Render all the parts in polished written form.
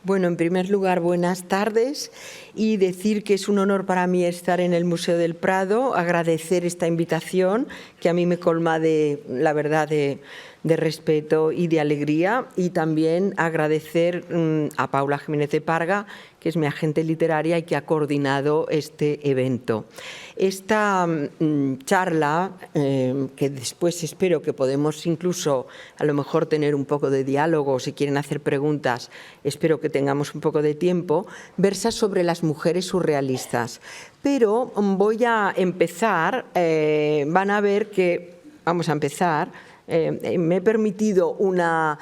Bueno, en primer lugar, buenas tardes y decir que es un honor para mí estar en el Museo del Prado, agradecer esta invitación que a mí me colma la verdad, de respeto y de alegría, y también agradecer a Paula Jiménez de Parga, que es mi agente literaria y que ha coordinado este evento. Esta charla, que después espero que podemos incluso a lo mejor tener un poco de diálogo, si quieren hacer preguntas, espero que tengamos un poco de tiempo, versa sobre las mujeres surrealistas. Pero voy a empezar, van a ver que, vamos a empezar, me he permitido una,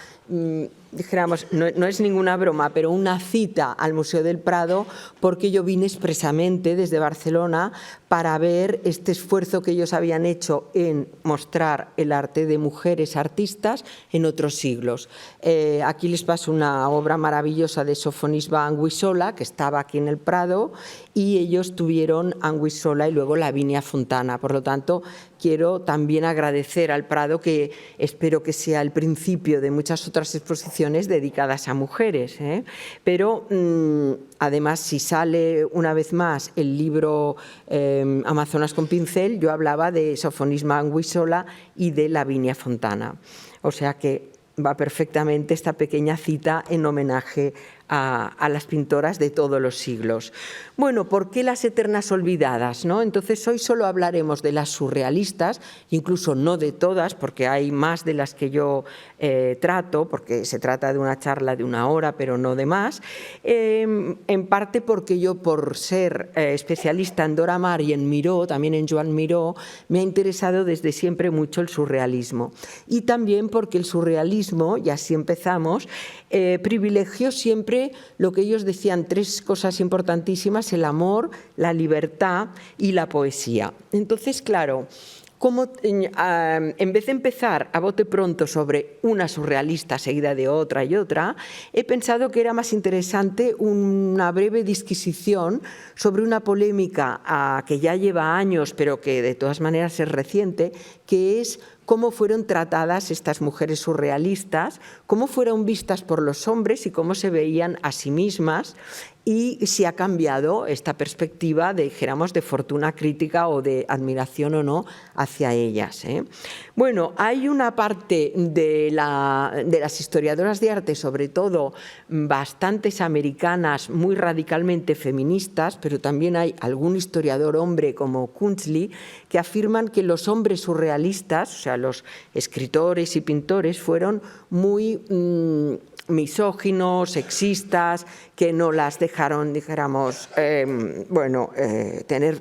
dijéramos, no es ninguna broma, pero una cita al Museo del Prado, porque yo vine expresamente desde Barcelona para ver este esfuerzo que ellos habían hecho en mostrar el arte de mujeres artistas en otros siglos. Aquí les paso una obra maravillosa de Sofonisba Anguissola, que estaba aquí en el Prado, y ellos tuvieron Anguissola y luego Lavinia Fontana. Por lo tanto, quiero también agradecer al Prado, que espero que sea el principio de muchas otras exposiciones dedicadas a mujeres, Pero además, si sale una vez más el libro Amazonas con pincel, yo hablaba de Sofonisba Anguissola y de Lavinia Fontana. O sea que va perfectamente esta pequeña cita en homenaje a las pintoras de todos los siglos. Bueno, ¿por qué las eternas olvidadas, no? Entonces, hoy solo hablaremos de las surrealistas, incluso no de todas, porque hay más de las que yo trato, porque se trata de una charla de 1 hora, pero no de más. En parte porque yo, por ser especialista en Dora Maar y en Miró, también en Joan Miró, me ha interesado desde siempre mucho el surrealismo. Y también porque el surrealismo, y así empezamos, privilegió siempre lo que ellos decían, 3 cosas importantísimas: el amor, la libertad y la poesía. Entonces, claro, como en vez de empezar a bote pronto sobre una surrealista seguida de otra y otra, he pensado que era más interesante una breve disquisición sobre una polémica que ya lleva años, pero que de todas maneras es reciente, que es cómo fueron tratadas estas mujeres surrealistas, cómo fueron vistas por los hombres y cómo se veían a sí mismas, y si ha cambiado esta perspectiva, dijéramos, de fortuna crítica o de admiración o no hacia ellas. Bueno, hay una parte de las historiadoras de arte, sobre todo bastantes americanas, muy radicalmente feministas, pero también hay algún historiador hombre como Kuntzli, que afirman que los hombres surrealistas, o sea, los escritores y pintores, fueron muy misóginos, sexistas, que no las dejaron, dijéramos,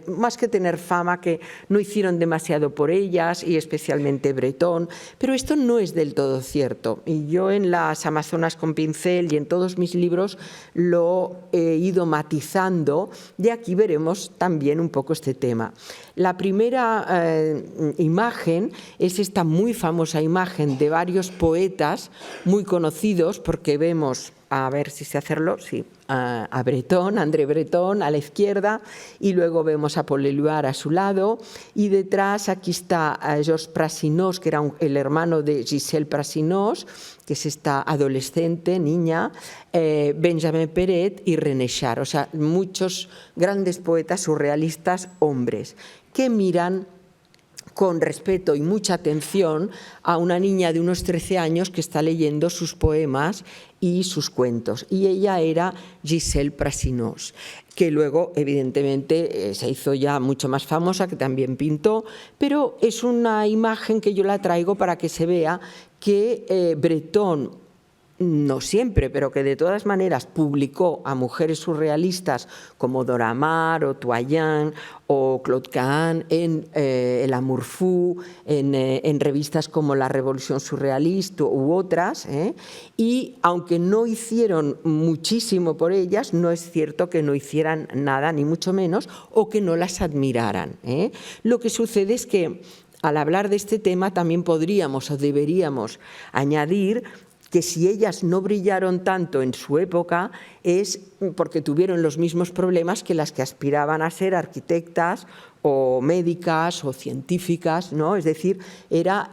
más que tener fama, que no hicieron demasiado por ellas, y especialmente Breton. Pero esto no es del todo cierto, y yo en las Amazonas con pincel y en todos mis libros lo he ido matizando, y aquí veremos también un poco este tema. La primera imagen es esta muy famosa imagen de varios poetas muy conocidos, porque vemos, a ver si sé hacerlo, sí, a Breton, André Breton a la izquierda, y luego vemos a Paul Éluard a su lado, y detrás aquí está Georges Prasinos, que era el hermano de Gisèle Prasinos, que es esta adolescente, niña, Benjamin Peret y René Char, o sea, muchos grandes poetas surrealistas hombres, que miran con respeto y mucha atención a una niña de unos 13 años que está leyendo sus poemas y sus cuentos. Y ella era Gisèle Prasinos, que luego, evidentemente, se hizo ya mucho más famosa, que también pintó, pero es una imagen que yo la traigo para que se vea que Breton, no siempre, pero que de todas maneras publicó a mujeres surrealistas como Dora Maar o Toussaint o Claude Cahn en El Amour Fou, en revistas como La Revolución Surrealista u otras, y aunque no hicieron muchísimo por ellas, no es cierto que no hicieran nada, ni mucho menos, o que no las admiraran. Lo que sucede es que al hablar de este tema también podríamos o deberíamos añadir que si ellas no brillaron tanto en su época es porque tuvieron los mismos problemas que las que aspiraban a ser arquitectas o médicas o científicas, ¿no? Es decir, era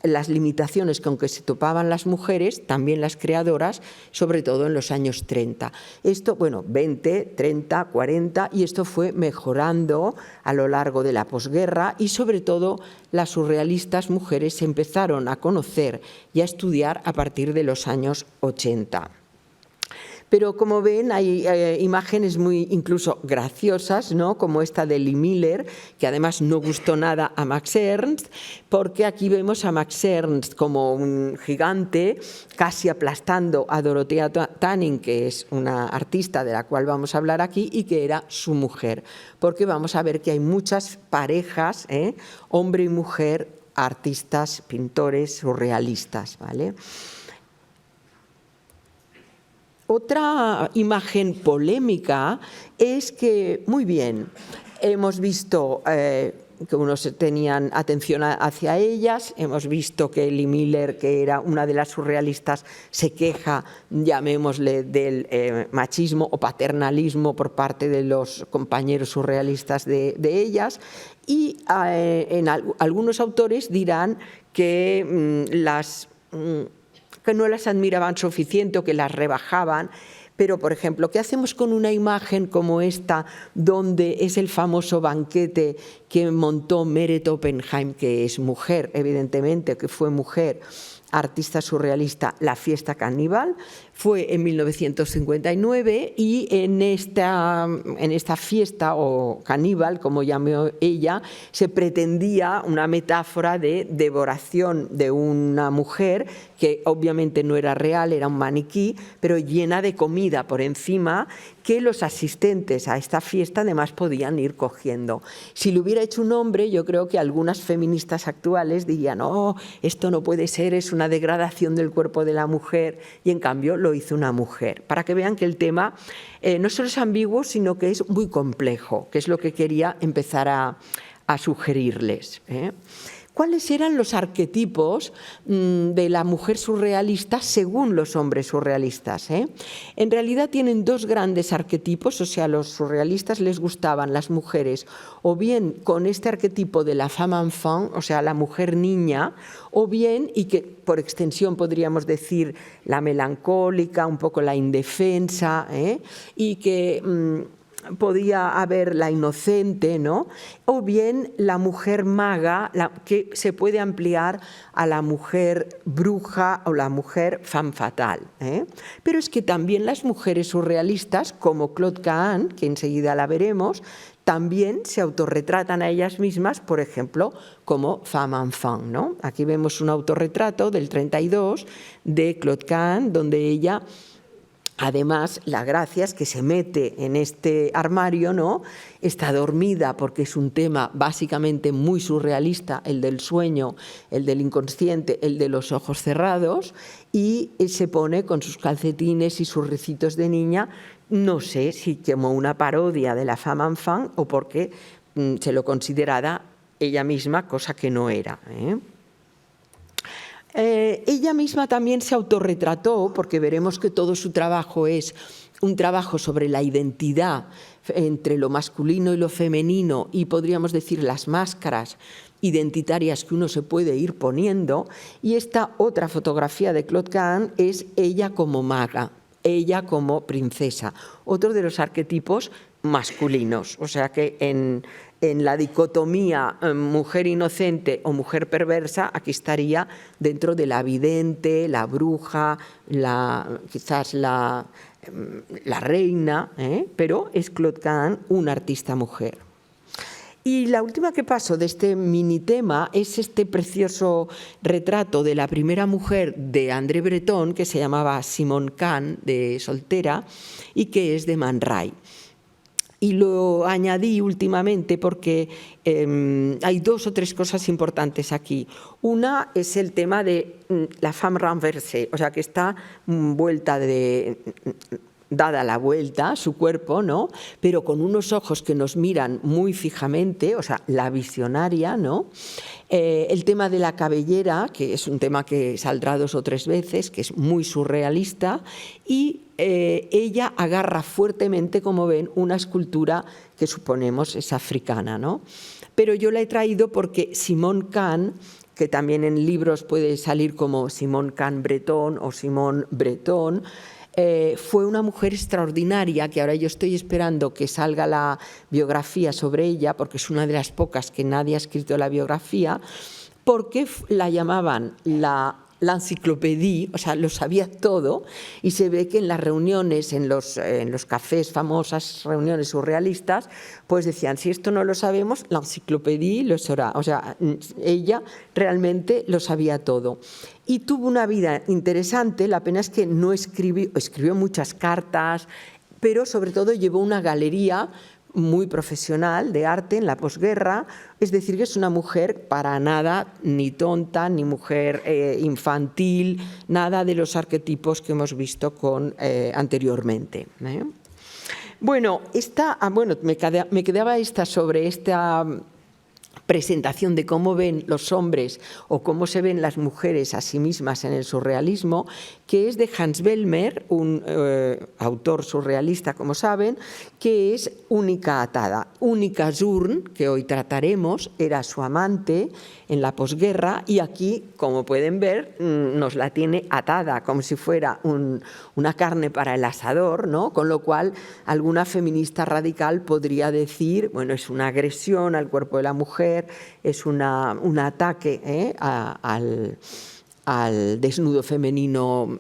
las limitaciones con que se topaban las mujeres, también las creadoras, sobre todo en los años 30. Esto, bueno, 20, 30, 40, y esto fue mejorando a lo largo de la posguerra, y sobre todo las surrealistas mujeres se empezaron a conocer y a estudiar a partir de los años 80. Pero como ven, hay imágenes muy incluso graciosas, ¿no? Como esta de Lee Miller, que además no gustó nada a Max Ernst, porque aquí vemos a Max Ernst como un gigante, casi aplastando a Dorothea Tanning, que es una artista de la cual vamos a hablar aquí, y que era su mujer. Porque vamos a ver que hay muchas parejas, hombre y mujer, artistas, pintores, surrealistas, ¿vale? Otra imagen polémica es que, muy bien, hemos visto que unos tenían atención hacia ellas, hemos visto que Lee Miller, que era una de las surrealistas, se queja, llamémosle, del machismo o paternalismo por parte de los compañeros surrealistas de ellas, y algunos autores dirán que que no las admiraban suficiente o que las rebajaban. Pero, por ejemplo, ¿qué hacemos con una imagen como esta, donde es el famoso banquete que montó Meret Oppenheim, que es mujer, evidentemente, que fue mujer, artista surrealista, La fiesta caníbal? Fue en 1959 y en esta fiesta, o caníbal, como llamó ella, se pretendía una metáfora de devoración de una mujer que obviamente no era real, era un maniquí, pero llena de comida por encima, que los asistentes a esta fiesta además podían ir cogiendo. Si lo hubiera hecho un hombre, yo creo que algunas feministas actuales dirían: oh, esto no puede ser, es una degradación del cuerpo de la mujer, y en cambio lo hizo una mujer, para que vean que el tema no solo es ambiguo, sino que es muy complejo, que es lo que quería empezar a sugerirles. ¿Cuáles eran los arquetipos de la mujer surrealista según los hombres surrealistas? En realidad tienen dos grandes arquetipos, o sea, a los surrealistas les gustaban las mujeres o bien con este arquetipo de la femme enfant, o sea, la mujer niña, o bien, y que por extensión podríamos decir la melancólica, un poco la indefensa, y que podía haber la inocente, ¿no? O bien la mujer maga, que se puede ampliar a la mujer bruja o la mujer femme fatale. Pero es que también las mujeres surrealistas, como Claude Cahn, que enseguida la veremos, también se autorretratan a ellas mismas, por ejemplo, como femme enfant, ¿no? Aquí vemos un autorretrato del 32 de Claude Cahn, donde ella... Además, la gracia es que se mete en este armario, ¿no? Está dormida porque es un tema básicamente muy surrealista, el del sueño, el del inconsciente, el de los ojos cerrados, y se pone con sus calcetines y sus ricitos de niña, no sé si como una parodia de la femme enfant o porque se lo considerara ella misma, cosa que no era. Ella misma también se autorretrató, porque veremos que todo su trabajo es un trabajo sobre la identidad entre lo masculino y lo femenino, y podríamos decir las máscaras identitarias que uno se puede ir poniendo. Y esta otra fotografía de Claude Cahn es ella como maga, ella como princesa, otro de los arquetipos masculinos. O sea que en la dicotomía mujer inocente o mujer perversa, aquí estaría dentro de la vidente, la bruja, quizás la reina, pero es Claude Cahn un artista mujer. Y la última que paso de este mini tema es este precioso retrato de la primera mujer de André Breton, que se llamaba Simone Kahn, de soltera, y que es de Man Ray. Y lo añadí últimamente porque hay dos o tres cosas importantes aquí. Una es el tema de la femme renversée, o sea, que está dada la vuelta, su cuerpo, ¿no? Pero con unos ojos que nos miran muy fijamente, o sea, la visionaria, ¿no? El tema de la cabellera, que es un tema que saldrá 2 o 3 veces, que es muy surrealista, y ella agarra fuertemente, como ven, una escultura que suponemos es africana, ¿no? Pero yo la he traído porque Simone Kahn que también en libros puede salir como Simone Can-Breton o Simone Breton. Fue una mujer extraordinaria, que ahora yo estoy esperando que salga la biografía sobre ella, porque es una de las pocas que nadie ha escrito la biografía, porque la llamaban la enciclopedia, o sea, lo sabía todo, y se ve que en las reuniones, en los cafés, famosas reuniones surrealistas, pues decían, si esto no lo sabemos, la enciclopedia lo sabrá. O sea, ella realmente lo sabía todo. Y tuvo una vida interesante, la pena es que no escribió muchas cartas, pero sobre todo llevó una galería muy profesional de arte en la posguerra, es decir, que es una mujer para nada ni tonta, ni mujer infantil, nada de los arquetipos que hemos visto anteriormente. Bueno, me quedaba sobre esta presentación de cómo ven los hombres o cómo se ven las mujeres a sí mismas en el surrealismo, que es de Hans Bellmer, un autor surrealista, como saben, que es Única atada. Única Zurn, que hoy trataremos, era su amante en la posguerra, y aquí, como pueden ver, nos la tiene atada, como si fuera una carne para el asador, ¿no? Con lo cual alguna feminista radical podría decir, bueno, es una agresión al cuerpo de la mujer, es un ataque al desnudo femenino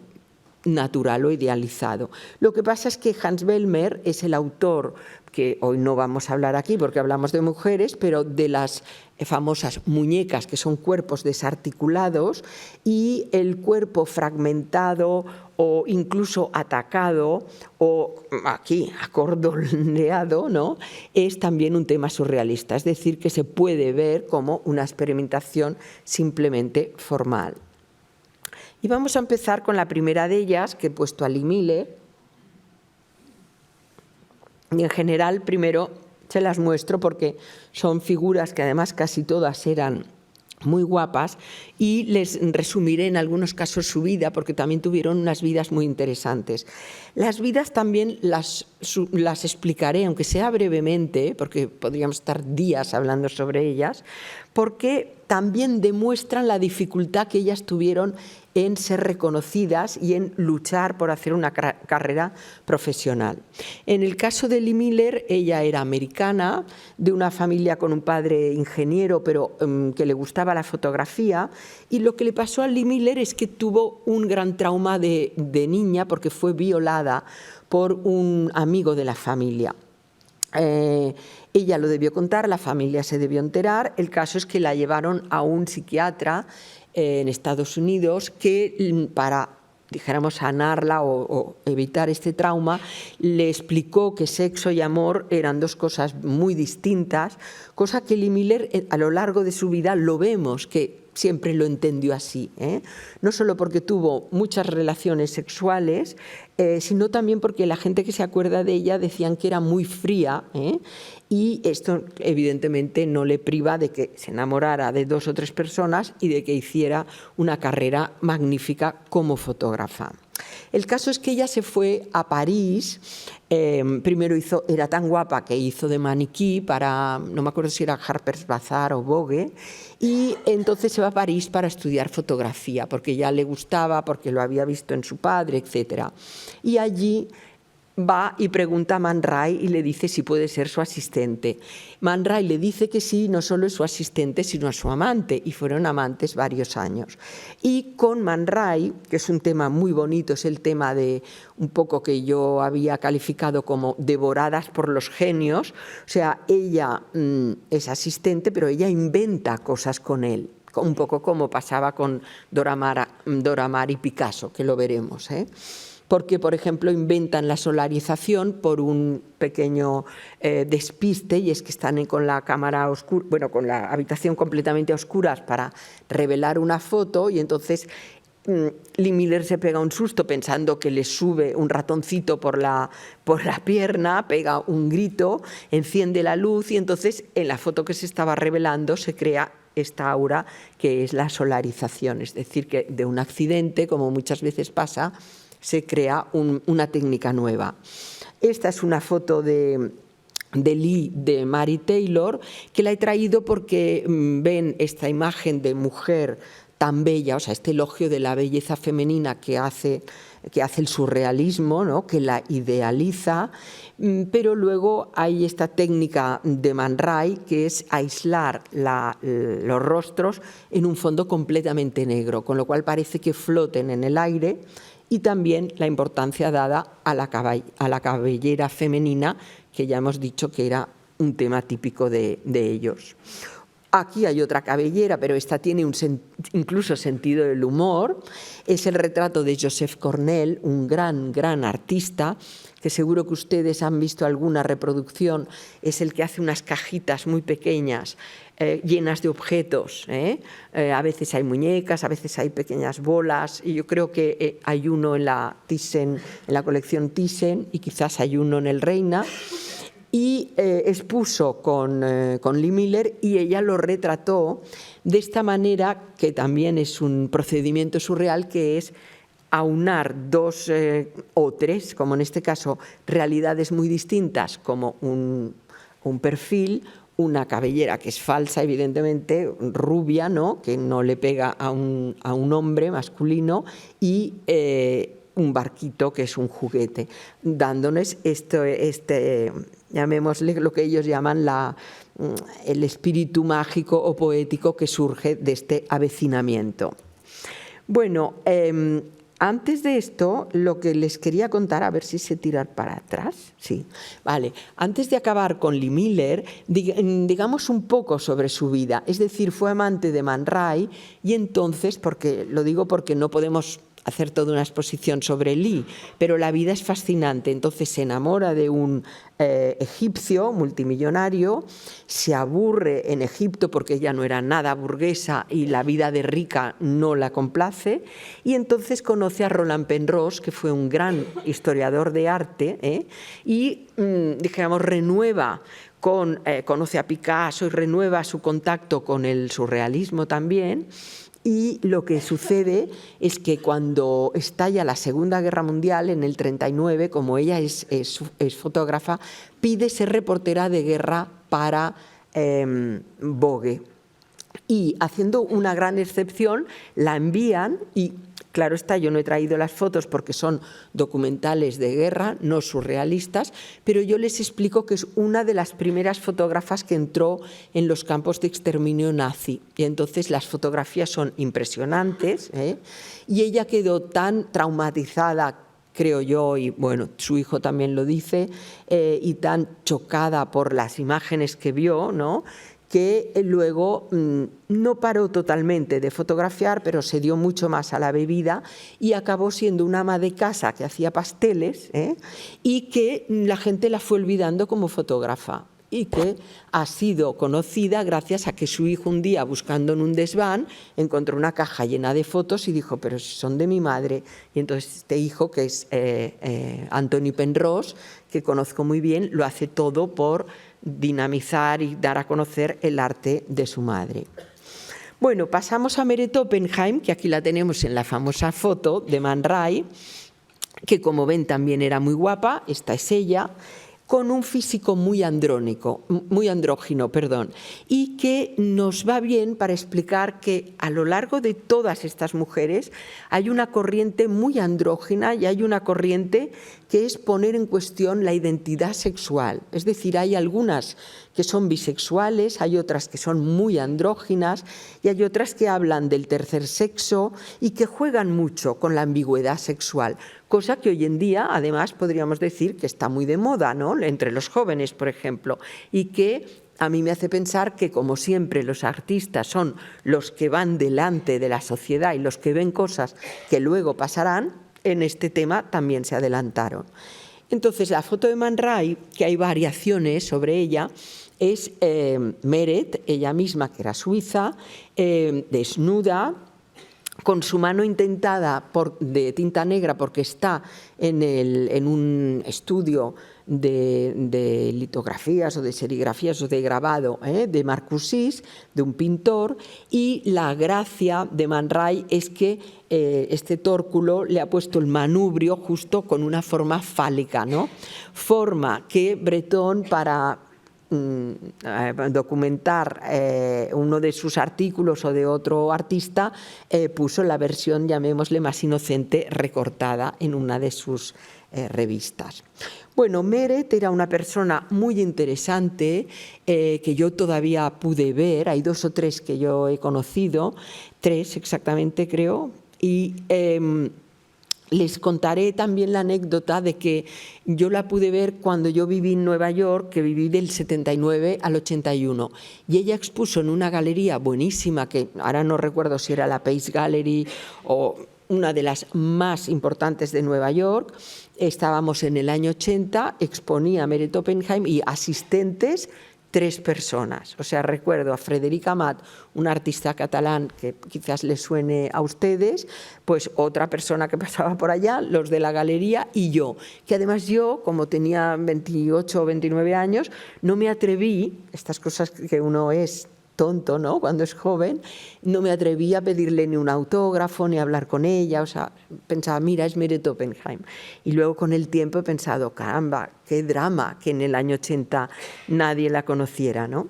natural o idealizado. Lo que pasa es que Hans Bellmer es el autor, que hoy no vamos a hablar aquí porque hablamos de mujeres, pero de las famosas muñecas, que son cuerpos desarticulados, y el cuerpo fragmentado o incluso atacado o aquí acordoneado, ¿no? Es también un tema surrealista, es decir, que se puede ver como una experimentación simplemente formal. Y vamos a empezar con la primera de ellas, que he puesto a Lee Miller. Y en general, primero se las muestro porque son figuras que además casi todas eran muy guapas, y les resumiré en algunos casos su vida, porque también tuvieron unas vidas muy interesantes. Las vidas también las explicaré, aunque sea brevemente, porque podríamos estar días hablando sobre ellas, porque también demuestran la dificultad que ellas tuvieron en ser reconocidas y en luchar por hacer una carrera profesional. En el caso de Lee Miller, ella era americana, de una familia con un padre ingeniero, pero que le gustaba la fotografía, y lo que le pasó a Lee Miller es que tuvo un gran trauma de niña, porque fue violada por un amigo de la familia. Ella lo debió contar, la familia se debió enterar. El caso es que la llevaron a un psiquiatra en Estados Unidos que, para, dijéramos, sanarla o evitar este trauma, le explicó que sexo y amor eran dos cosas muy distintas, cosa que Lee Miller a lo largo de su vida lo vemos que siempre lo entendió así, no solo porque tuvo muchas relaciones sexuales, sino también porque la gente que se acuerda de ella decían que era muy fría, y esto evidentemente no le priva de que se enamorara de 2 o 3 personas y de que hiciera una carrera magnífica como fotógrafa. El caso es que ella se fue a París, primero era tan guapa que hizo de maniquí para, no me acuerdo si era Harper's Bazaar o Vogue, y entonces se va a París para estudiar fotografía, porque ya le gustaba, porque lo había visto en su padre, etc. Y allí va y pregunta a Man Ray y le dice si puede ser su asistente. Man Ray le dice que sí, no solo es su asistente, sino a su amante, y fueron amantes varios años. Y con Man Ray, que es un tema muy bonito, es el tema de un poco que yo había calificado como devoradas por los genios, o sea, ella es asistente, pero ella inventa cosas con él, un poco como pasaba con Dora Maar y Picasso, que lo veremos, porque, por ejemplo, inventan la solarización por un pequeño despiste, y es que están con la cámara oscura, bueno, con la habitación completamente a oscuras para revelar una foto, y entonces Lee Miller se pega un susto pensando que le sube un ratoncito por la pierna, pega un grito, enciende la luz, y entonces en la foto que se estaba revelando se crea esta aura que es la solarización, es decir, que de un accidente, como muchas veces pasa, se crea una técnica nueva. Esta es una foto de de Lee de Mary Taylor, que la he traído porque ven esta imagen de mujer tan bella, o sea, este elogio de la belleza femenina que hace el surrealismo, ¿no?, que la idealiza, pero luego hay esta técnica de Man Ray, que es aislar los rostros en un fondo completamente negro, con lo cual parece que floten en el aire, y también la importancia dada a la cabellera femenina, que ya hemos dicho que era un tema típico de ellos. Aquí hay otra cabellera, pero esta tiene incluso sentido del humor. Es el retrato de Joseph Cornell, un gran artista, que seguro que ustedes han visto alguna reproducción. Es el que hace unas cajitas muy pequeñas, llenas de objetos. A veces hay muñecas, a veces hay pequeñas bolas, y yo creo que hay uno en la colección Thyssen, y quizás hay uno en el Reina. Y expuso con Lee Miller, y ella lo retrató de esta manera, que también es un procedimiento surreal, que es aunar dos o tres, como en este caso, realidades muy distintas, como un perfil, una cabellera que es falsa, evidentemente, rubia, ¿no?, que no le pega a un hombre masculino, y un barquito que es un juguete, dándonos llamémosle lo que ellos llaman el espíritu mágico o poético que surge de este avecinamiento. Bueno, antes de esto, lo que les quería contar, a ver si sé tirar para atrás. Sí, vale. Antes de acabar con Lee Miller, digamos un poco sobre su vida. Es decir, fue amante de Man Ray, y entonces, lo digo porque no podemos hacer toda una exposición sobre Lee, pero la vida es fascinante. Entonces se enamora de un egipcio multimillonario, se aburre en Egipto porque ella no era nada burguesa y la vida de rica no la complace, y entonces conoce a Roland Penrose, que fue un gran historiador de arte, y dijéramos conoce a Picasso y renueva su contacto con el surrealismo también. Y lo que sucede es que cuando estalla la Segunda Guerra Mundial, en el 39, como ella es fotógrafa, pide ser reportera de guerra para Vogue. Y haciendo una gran excepción, la envían, y claro está, yo no he traído las fotos porque son documentales de guerra, no surrealistas, pero yo les explico que es una de las primeras fotógrafas que entró en los campos de exterminio nazi. Y entonces las fotografías son impresionantes, y ella quedó tan traumatizada, creo yo, y bueno, su hijo también lo dice, y tan chocada por las imágenes que vio, ¿no?, que luego no paró totalmente de fotografiar, pero se dio mucho más a la bebida, y acabó siendo una ama de casa que hacía pasteles, y que la gente la fue olvidando como fotógrafa, y que ha sido conocida gracias a que su hijo un día, buscando en un desván, encontró una caja llena de fotos y dijo: pero si son de mi madre. Y entonces este hijo, que es Anthony Penrose, que conozco muy bien, lo hace todo por dinamizar y dar a conocer el arte de su madre. Bueno, pasamos a Meret Oppenheim, que aquí la tenemos en la famosa foto de Man Ray, que como ven también era muy guapa. Esta es ella, con un físico muy andrógino, y que nos va bien para explicar que a lo largo de todas estas mujeres hay una corriente muy andrógina, y hay una corriente que es poner en cuestión la identidad sexual. Es decir, hay algunas que son bisexuales, hay otras que son muy andróginas, y hay otras que hablan del tercer sexo y que juegan mucho con la ambigüedad sexual, cosa que hoy en día, además, podríamos decir que está muy de moda, ¿no?, entre los jóvenes, por ejemplo, y que a mí me hace pensar que, como siempre, los artistas son los que van delante de la sociedad y los que ven cosas que luego pasarán. En este tema también se adelantaron. Entonces, la foto de Man Ray, que hay variaciones sobre ella, es Meret, ella misma, que era suiza, desnuda, con su mano intentada de tinta negra, porque está en un estudio de litografías o de serigrafías o de grabado de Marcusís, de un pintor, y la gracia de Man Ray es que este tórculo le ha puesto el manubrio justo con una forma fálica, ¿no? Forma que Breton, para documentar uno de sus artículos o de otro artista, puso la versión, llamémosle, más inocente, recortada en una de sus revistas. Bueno, Meret era una persona muy interesante que yo todavía pude ver. Hay 2 o 3 que yo he conocido, 3 exactamente creo, y les contaré también la anécdota de que yo la pude ver cuando yo viví en Nueva York, que viví del 79 al 81. Y ella expuso en una galería buenísima, que ahora no recuerdo si era la Pace Gallery o una de las más importantes de Nueva York. Estábamos en el año 80, exponía Meret Oppenheim y asistentes 3 personas. O sea, recuerdo a Frederic Amat, un artista catalán que quizás les suene a ustedes, pues otra persona que pasaba por allá, los de la galería y yo, que además yo, como tenía 28 o 29 años, no me atreví, estas cosas que uno es tonto, ¿no?, cuando es joven, no me atreví a pedirle ni un autógrafo ni a hablar con ella. O sea, pensaba, mira, es Meret Oppenheim. Y luego con el tiempo he pensado, caramba, qué drama que en el año 80 nadie la conociera, ¿no?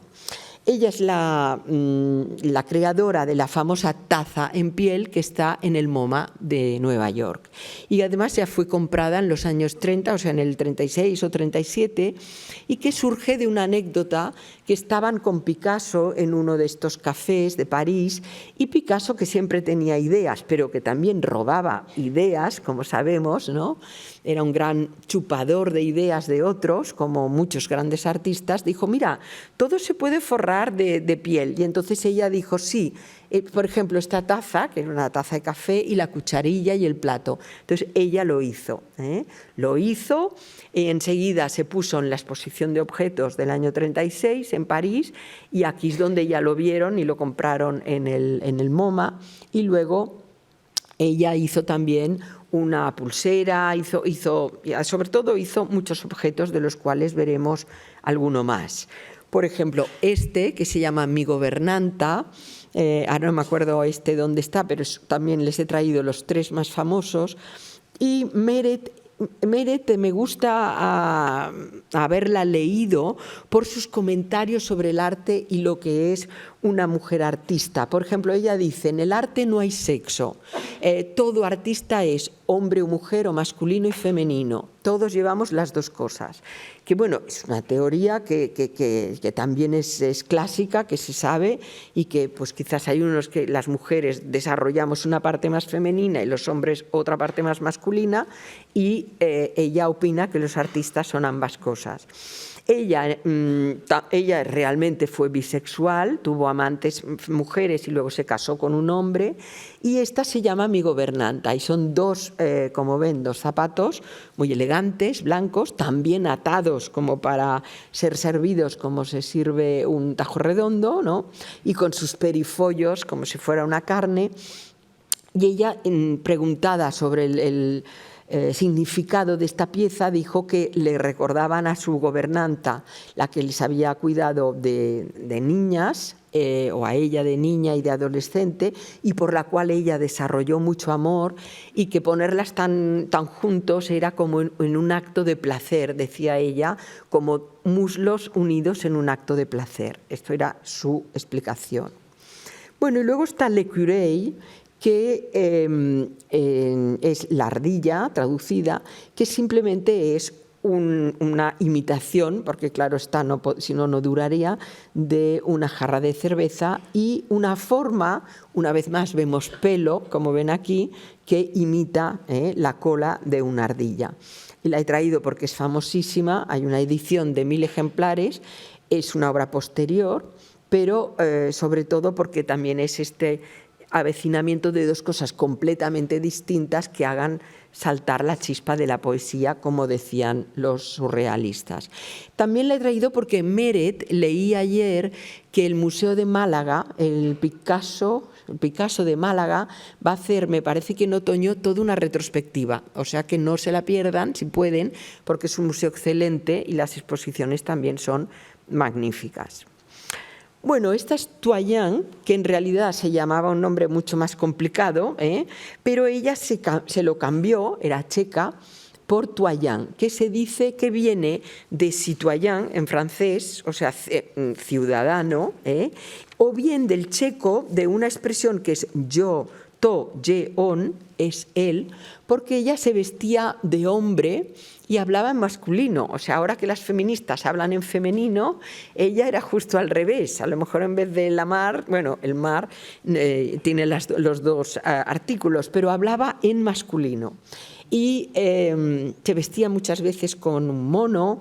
Ella es la creadora de la famosa taza en piel que está en el MoMA de Nueva York. Y además ya fue comprada en los años 30, o sea, en el 36 o 37, y que surge de una anécdota que estaban con Picasso en uno de estos cafés de París, y Picasso, que siempre tenía ideas, pero que también robaba ideas, como sabemos, ¿no? Era un gran chupador de ideas de otros, como muchos grandes artistas, dijo, mira, todo se puede forrar de piel. Y entonces ella dijo, sí, por ejemplo, esta taza, que era una taza de café, y la cucharilla y el plato. Entonces ella lo hizo. Lo hizo, enseguida se puso en la exposición de objetos del año 36 en París, y aquí es donde ya lo vieron y lo compraron en el MoMA, y luego ella hizo también una pulsera, sobre todo hizo muchos objetos de los cuales veremos alguno más. Por ejemplo, este, que se llama Mi Gobernanta, ahora no me acuerdo dónde está, pero también les he traído los 3 más famosos. Y Meret me gusta haberla leído por sus comentarios sobre el arte y lo que es una mujer artista. Por ejemplo, ella dice, en el arte no hay sexo, todo artista es hombre o mujer o masculino y femenino, todos llevamos las 2 cosas. Que bueno, es una teoría que también es clásica, que se sabe, y que pues quizás hay unos que las mujeres desarrollamos una parte más femenina y los hombres otra parte más masculina, y ella opina que los artistas son ambas cosas. Ella realmente fue bisexual, tuvo amantes mujeres y luego se casó con un hombre, y esta se llama Mi Gobernanta, y son 2, como ven, 2 zapatos muy elegantes, blancos, también atados como para ser servidos como se sirve un tajo redondo, ¿no?, y con sus perifollos como si fuera una carne. Y ella, preguntada sobre el significado de esta pieza, dijo que le recordaban a su gobernanta, la que les había cuidado de niñas, o a ella de niña y de adolescente, y por la cual ella desarrolló mucho amor, y que ponerlas tan juntos era como en un acto de placer, decía ella, como muslos unidos en un acto de placer. Esto era su explicación. Bueno, y luego está Le Curey, que es la ardilla traducida, que simplemente es una imitación, porque claro está, si no, no duraría, de una jarra de cerveza, y una forma, una vez más vemos pelo, como ven aquí, que imita la cola de una ardilla. Y la he traído porque es famosísima, hay una edición de 1000 ejemplares, es una obra posterior, pero sobre todo porque también es avecinamiento de dos cosas completamente distintas que hagan saltar la chispa de la poesía, como decían los surrealistas. También la he traído porque Meret, leí ayer que el Museo de Málaga, el Picasso de Málaga, va a hacer, me parece que en otoño, toda una retrospectiva. O sea que no se la pierdan, si pueden, porque es un museo excelente y las exposiciones también son magníficas. Bueno, esta es Toussaint, que en realidad se llamaba un nombre mucho más complicado, pero ella se lo cambió, era checa, por Toussaint, que se dice que viene de citoyen en francés, o sea, ciudadano, o bien del checo, de una expresión que es yo, to, je, on, es él, porque ella se vestía de hombre y hablaba en masculino. O sea, ahora que las feministas hablan en femenino, ella era justo al revés. A lo mejor en vez de la mar, bueno, el mar tiene los dos artículos, pero hablaba en masculino. Y se vestía muchas veces con un mono,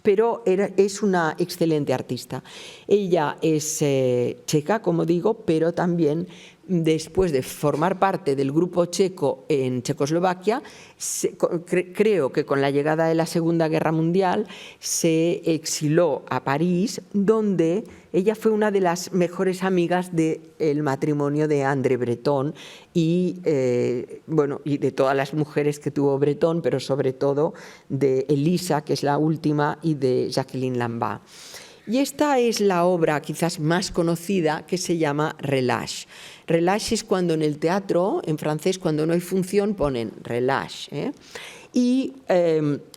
pero es una excelente artista. Ella es checa, como digo, pero también después de formar parte del grupo checo en Checoslovaquia, creo que con la llegada de la Segunda Guerra Mundial se exiló a París, donde ella fue una de las mejores amigas del matrimonio de André Breton y de todas las mujeres que tuvo Breton, pero sobre todo de Elisa, que es la última, y de Jacqueline Lambat. Y esta es la obra quizás más conocida, que se llama Relâche. Relâche es cuando en el teatro, en francés, cuando no hay función, ponen relâche. Y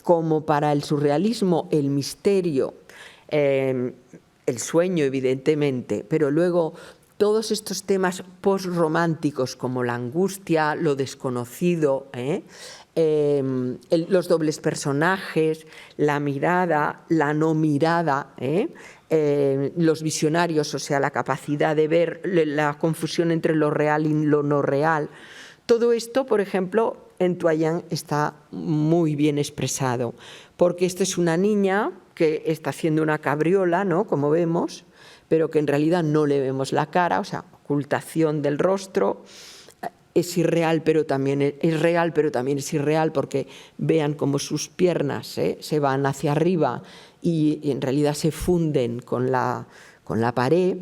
como para el surrealismo, el misterio, el sueño, evidentemente, pero luego todos estos temas postrománticos como la angustia, lo desconocido, los dobles personajes, la mirada, la no mirada, los visionarios, o sea, la capacidad de ver la confusión entre lo real y lo no real. Todo esto, por ejemplo, en Toussaint está muy bien expresado, porque esta es una niña que está haciendo una cabriola, ¿no?, como vemos, pero que en realidad no le vemos la cara, o sea, ocultación del rostro. Es irreal, pero también es real, pero también es irreal, porque vean cómo sus piernas se van hacia arriba y en realidad se funden con la pared,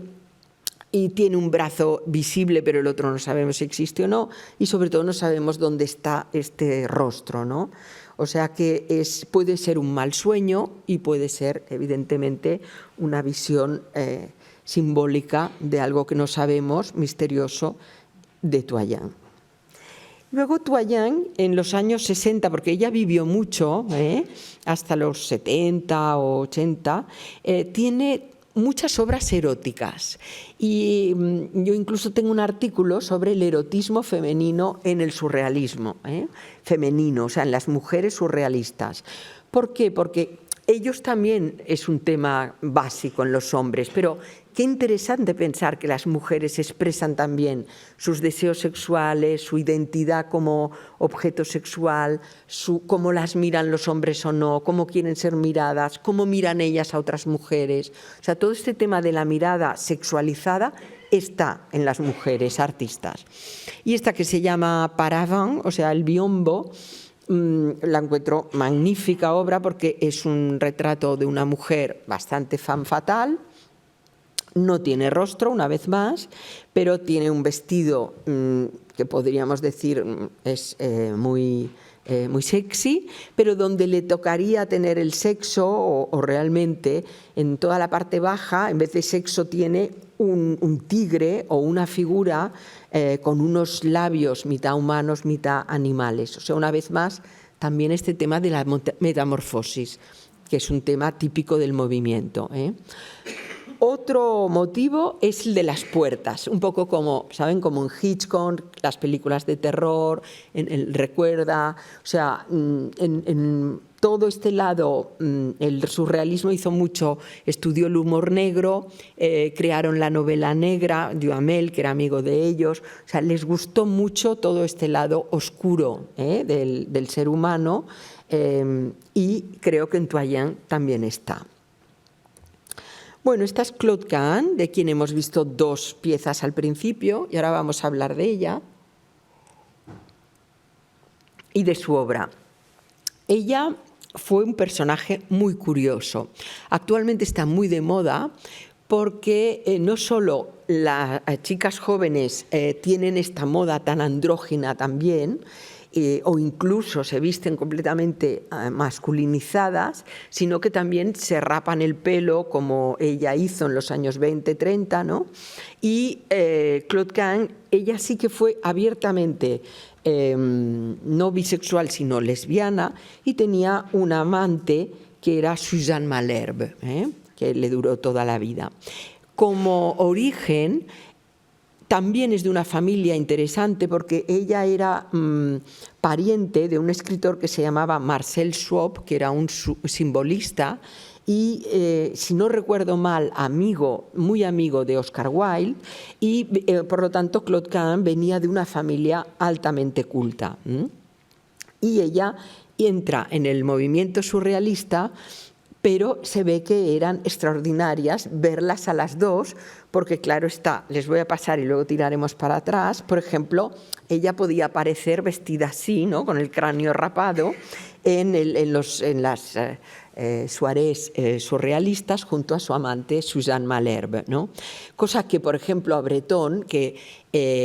y tiene un brazo visible, pero el otro no sabemos si existe o no, y sobre todo no sabemos dónde está este rostro, ¿no? O sea que puede ser un mal sueño y puede ser, evidentemente, una visión simbólica de algo que no sabemos, misterioso, de Toussaint. Luego Toussaint, en los años 60, porque ella vivió mucho, hasta los 70 o 80, tiene muchas obras eróticas. Y yo incluso tengo un artículo sobre el erotismo femenino en el surrealismo, femenino, o sea, en las mujeres surrealistas. ¿Por qué? Porque ellos también es un tema básico en los hombres, pero qué interesante pensar que las mujeres expresan también sus deseos sexuales, su identidad como objeto sexual, cómo las miran los hombres o no, cómo quieren ser miradas, cómo miran ellas a otras mujeres. O sea, todo este tema de la mirada sexualizada está en las mujeres artistas. Y esta que se llama Paravent, o sea, el biombo, la encuentro magnífica obra porque es un retrato de una mujer bastante femme fatale. No tiene rostro, una vez más, pero tiene un vestido que podríamos decir es muy sexy, pero donde le tocaría tener el sexo o realmente en toda la parte baja, en vez de sexo, tiene un tigre o una figura con unos labios mitad humanos, mitad animales. O sea, una vez más, también este tema de la metamorfosis, que es un tema típico del movimiento. Otro motivo es el de las puertas, un poco como, ¿saben?, como en Hitchcock, las películas de terror, en Recuerda, o sea, en todo este lado, el surrealismo hizo mucho, estudió el humor negro, crearon la novela negra, Duhamel, que era amigo de ellos, o sea, les gustó mucho todo este lado oscuro del ser humano, y creo que en Toussaint también está. Bueno, esta es Claude Cahn, de quien hemos visto 2 piezas al principio, y ahora vamos a hablar de ella y de su obra. Ella fue un personaje muy curioso. Actualmente está muy de moda porque no solo las chicas jóvenes tienen esta moda tan andrógina también, o incluso se visten completamente masculinizadas, sino que también se rapan el pelo como ella hizo en los años 20, 30, ¿no? Y Claude Cahn, ella sí que fue abiertamente no bisexual, sino lesbiana, y tenía una amante que era Suzanne Malherbe, que le duró toda la vida. Como origen, también es de una familia interesante porque ella era pariente de un escritor que se llamaba Marcel Schwab, que era un simbolista y, si no recuerdo mal, muy amigo de Oscar Wilde, y por lo tanto Claude Cahn venía de una familia altamente culta. Y ella entra en el movimiento surrealista, pero se ve que eran extraordinarias verlas a las dos, porque claro está, les voy a pasar y luego tiraremos para atrás. Por ejemplo, ella podía aparecer vestida así, ¿no?, con el cráneo rapado, en las soirées surrealistas junto a su amante Suzanne Malherbe, ¿no? Cosa que, por ejemplo, a Breton, que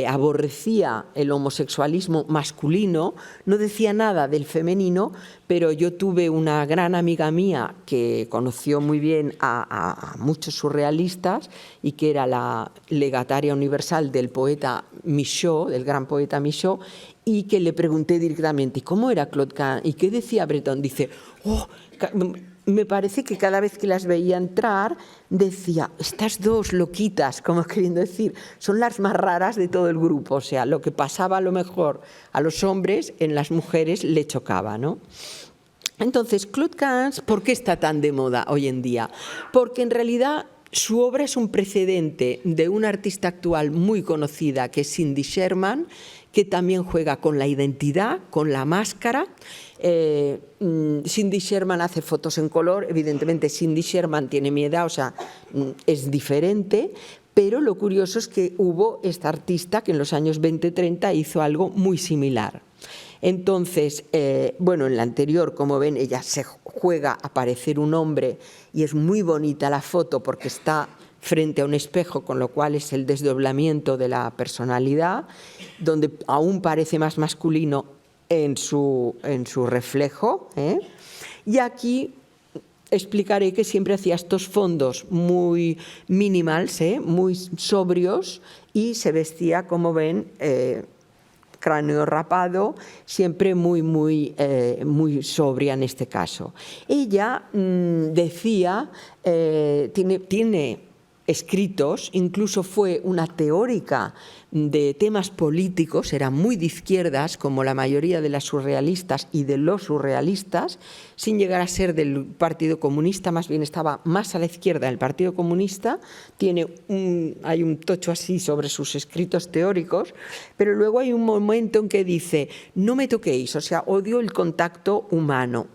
aborrecía el homosexualismo masculino, no decía nada del femenino, pero yo tuve una gran amiga mía que conoció muy bien a muchos surrealistas y que era la legataria universal del poeta Michaud, del gran poeta Michaud, y que le pregunté directamente, ¿cómo era Claude Cahn? ¿Y qué decía Breton? Dice, me parece que cada vez que las veía entrar decía, estas dos loquitas, como queriendo decir, son las más raras de todo el grupo. O sea, lo que pasaba a lo mejor a los hombres, en las mujeres le chocaba, ¿no? Entonces, Claude Cahn, ¿por qué está tan de moda hoy en día? Porque en realidad su obra es un precedente de una artista actual muy conocida, que es Cindy Sherman, que también juega con la identidad, con la máscara. Cindy Sherman hace fotos en color, evidentemente Cindy Sherman tiene mi edad, o sea, es diferente, pero lo curioso es que hubo esta artista que en los años 20-30 hizo algo muy similar. Entonces, bueno, en la anterior, como ven, ella se juega a parecer un hombre y es muy bonita la foto porque está frente a un espejo, con lo cual es el desdoblamiento de la personalidad, donde aún parece más masculino en su reflejo. Y aquí explicaré que siempre hacía estos fondos muy minimals, muy sobrios, y se vestía, como ven, cráneo rapado, siempre muy sobria en este caso. Ella decía, tiene escritos, incluso fue una teórica de temas políticos, era muy de izquierdas, como la mayoría de las surrealistas y de los surrealistas, sin llegar a ser del Partido Comunista, más bien estaba más a la izquierda del Partido Comunista. Hay un tocho así sobre sus escritos teóricos, pero luego hay un momento en que dice, no me toquéis, o sea, odio el contacto humano.